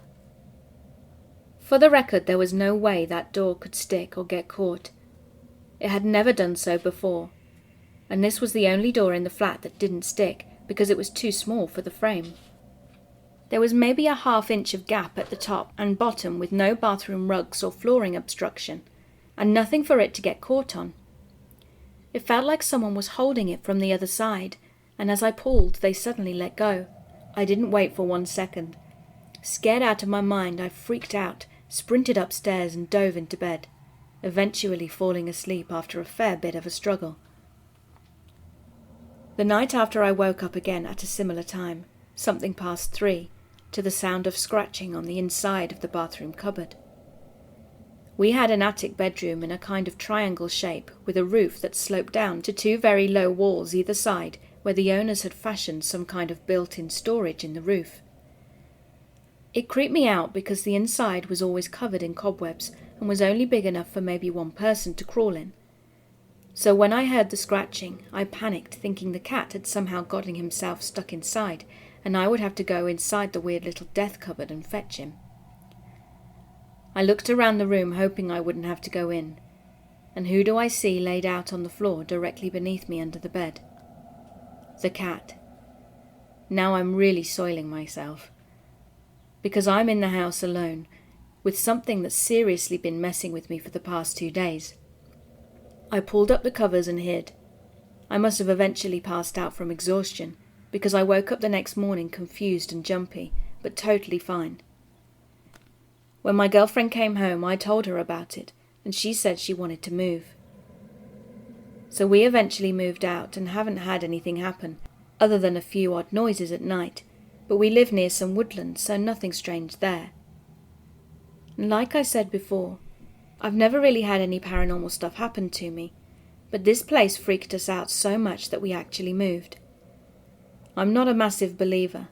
For the record, there was no way that door could stick or get caught. It had never done so before, and this was the only door in the flat that didn't stick because it was too small for the frame. There was maybe a half-inch of gap at the top and bottom with no bathroom rugs or flooring obstruction, and nothing for it to get caught on. It felt like someone was holding it from the other side, and as I pulled, they suddenly let go, I didn't wait for 1 second. Scared out of my mind, I freaked out, sprinted upstairs and dove into bed, eventually falling asleep after a fair bit of a struggle. The night after I woke up again at a similar time, something past 3, to the sound of scratching on the inside of the bathroom cupboard. We had an attic bedroom in a kind of triangle shape with a roof that sloped down to 2 very low walls either side, where the owners had fashioned some kind of built-in storage in the roof. It creeped me out because the inside was always covered in cobwebs and was only big enough for maybe one person to crawl in. So when I heard the scratching, I panicked, thinking the cat had somehow gotten himself stuck inside, and I would have to go inside the weird little death cupboard and fetch him. I looked around the room, hoping I wouldn't have to go in, and who do I see laid out on the floor directly beneath me under the bed? The cat. Now I'm really soiling myself, because I'm in the house alone, with something that's seriously been messing with me for the past 2 days. I pulled up the covers and hid. I must have eventually passed out from exhaustion, because I woke up the next morning confused and jumpy, but totally fine. When my girlfriend came home, I told her about it, and she said she wanted to move. So we eventually moved out and haven't had anything happen, other than a few odd noises at night, but we live near some woodlands, so nothing strange there. And like I said before, I've never really had any paranormal stuff happen to me, but this place freaked us out so much that we actually moved. I'm not a massive believer,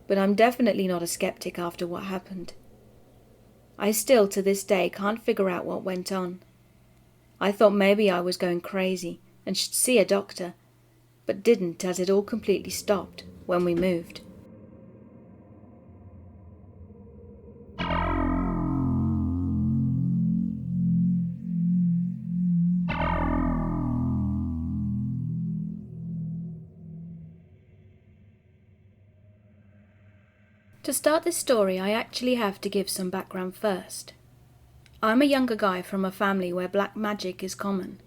but I'm definitely not a skeptic after what happened. I still, to this day, can't figure out what went on. I thought maybe I was going crazy and should see a doctor, but didn't, as it all completely stopped when we moved. To start this story, I actually have to give some background first. I'm a younger guy from a family where black magic is common.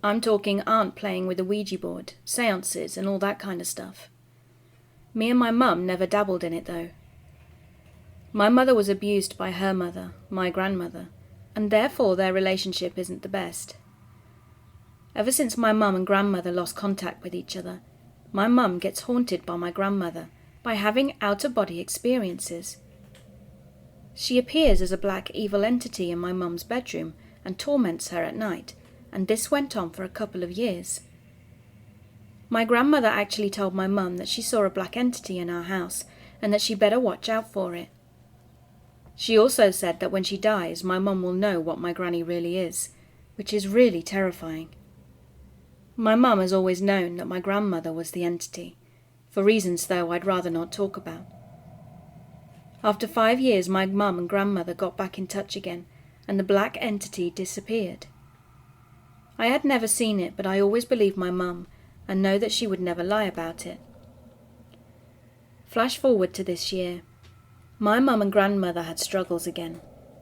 I'm talking aunt playing with a Ouija board, seances and all that kind of stuff. Me and my mum never dabbled in it though. My mother was abused by her mother, my grandmother, and therefore their relationship isn't the best. Ever since my mum and grandmother lost contact with each other, my mum gets haunted by my grandmother by having out-of-body experiences. She appears as a black evil entity in my mum's bedroom and torments her at night, and this went on for a couple of years. My grandmother actually told my mum that she saw a black entity in our house and that she better watch out for it. She also said that when she dies, my mum will know what my granny really is, which is really terrifying. My mum has always known that my grandmother was the entity, for reasons though I'd rather not talk about. After 5 years, my mum and grandmother got back in touch again, and the black entity disappeared. I had never seen it, but I always believed my mum, and know that she would never lie about it. Flash forward to this year. My mum and grandmother had struggles again,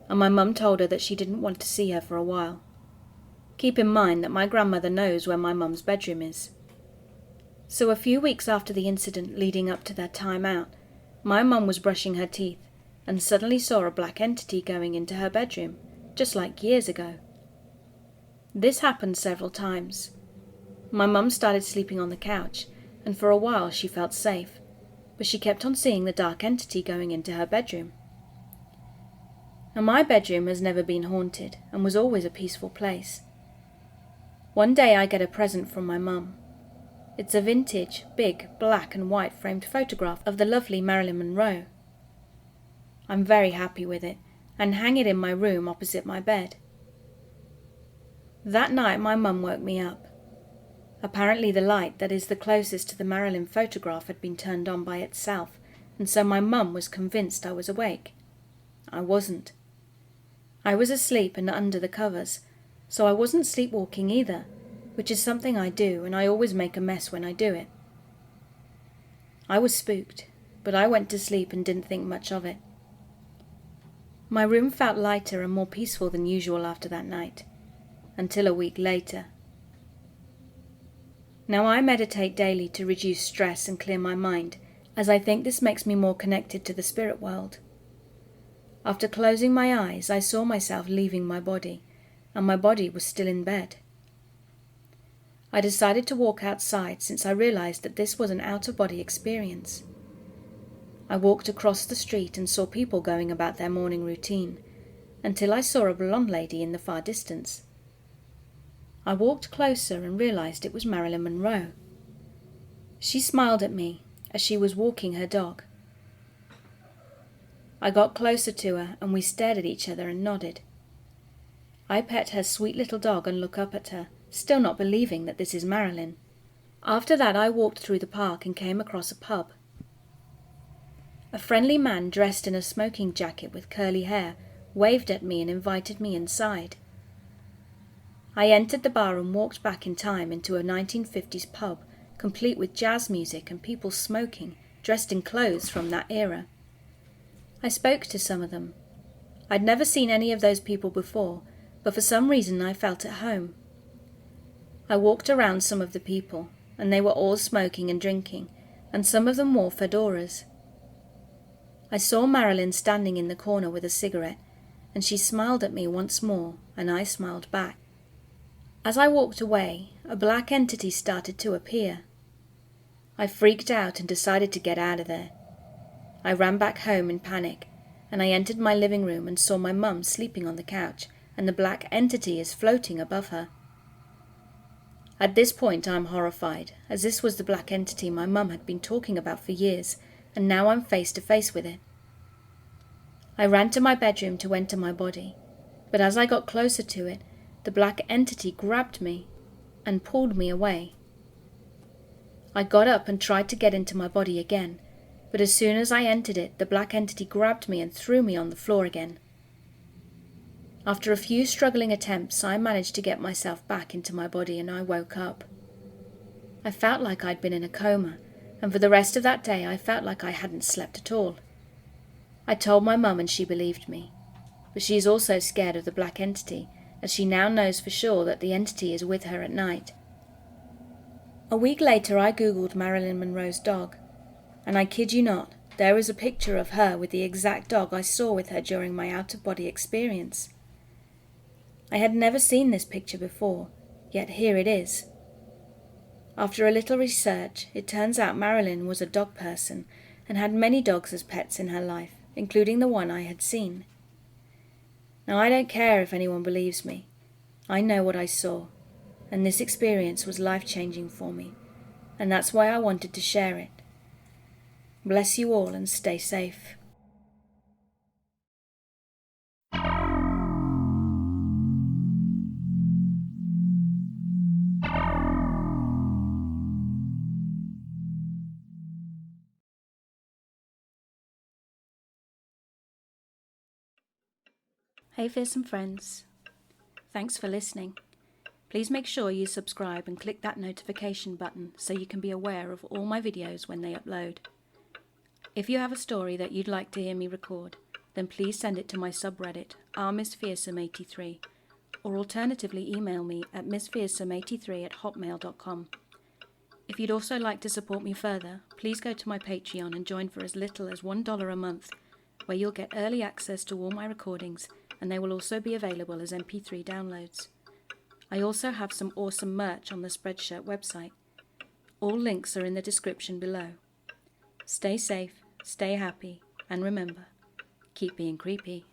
and my mum told her that she didn't want to see her for a while. Keep in mind that my grandmother knows where my mum's bedroom is. So a few weeks after the incident leading up to their time out, my mum was brushing her teeth and suddenly saw a black entity going into her bedroom, just like years ago. This happened several times. My mum started sleeping on the couch, and for a while she felt safe, but she kept on seeing the dark entity going into her bedroom. Now my bedroom has never been haunted and was always a peaceful place. One day I get a present from my mum. It's a vintage, big, black and white framed photograph of the lovely Marilyn Monroe. I'm very happy with it, and hang it in my room opposite my bed. That night my mum woke me up. Apparently the light that is the closest to the Marilyn photograph had been turned on by itself, and so my mum was convinced I was awake. I wasn't. I was asleep and under the covers, so I wasn't sleepwalking either, which is something I do, and I always make a mess when I do it. I was spooked, but I went to sleep and didn't think much of it. My room felt lighter and more peaceful than usual after that night, until a week later. Now I meditate daily to reduce stress and clear my mind, as I think this makes me more connected to the spirit world. After closing my eyes, I saw myself leaving my body, and my body was still in bed. I decided to walk outside since I realized that this was an out-of-body experience. I walked across the street and saw people going about their morning routine, until I saw a blonde lady in the far distance. I walked closer and realized it was Marilyn Monroe. She smiled at me as she was walking her dog. I got closer to her and we stared at each other and nodded. I pet her sweet little dog and look up at her, still not believing that this is Marilyn. After that, I walked through the park and came across a pub. A friendly man dressed in a smoking jacket with curly hair waved at me and invited me inside. I entered the bar and walked back in time into a 1950s pub, complete with jazz music and people smoking, dressed in clothes from that era. I spoke to some of them. I'd never seen any of those people before, but for some reason I felt at home. I walked around some of the people, and they were all smoking and drinking, and some of them wore fedoras. I saw Marilyn standing in the corner with a cigarette, and she smiled at me once more, and I smiled back. As I walked away, a black entity started to appear. I freaked out and decided to get out of there. I ran back home in panic, and I entered my living room and saw my mum sleeping on the couch, and the black entity is floating above her. At this point I'm horrified, as this was the black entity my mum had been talking about for years, and now I'm face to face with it. I ran to my bedroom to enter my body, but as I got closer to it, the black entity grabbed me and pulled me away. I got up and tried to get into my body again, but as soon as I entered it, the black entity grabbed me and threw me on the floor again. After a few struggling attempts, I managed to get myself back into my body and I woke up. I felt like I'd been in a coma, and for the rest of that day I felt like I hadn't slept at all. I told my mum and she believed me, but she is also scared of the black entity, as she now knows for sure that the entity is with her at night. A week later I googled Marilyn Monroe's dog, and I kid you not, there is a picture of her with the exact dog I saw with her during my out-of-body experience. I had never seen this picture before, yet here it is. After a little research, it turns out Marilyn was a dog person and had many dogs as pets in her life, including the one I had seen. Now I don't care if anyone believes me. I know what I saw, and this experience was life-changing for me, and that's why I wanted to share it. Bless you all and stay safe. Hey fearsome friends, thanks for listening. Please make sure you subscribe and click that notification button so you can be aware of all my videos when they upload. If you have a story that you'd like to hear me record, then please send it to my subreddit, rmissfearsome83, or alternatively email me at missfearsome83@hotmail.com. If you'd also like to support me further, please go to my Patreon and join for as little as $1 a month, where you'll get early access to all my recordings, and they will also be available as MP3 downloads. I also have some awesome merch on the Spreadshirt website. All links are in the description below. Stay safe, stay happy, and remember, keep being creepy.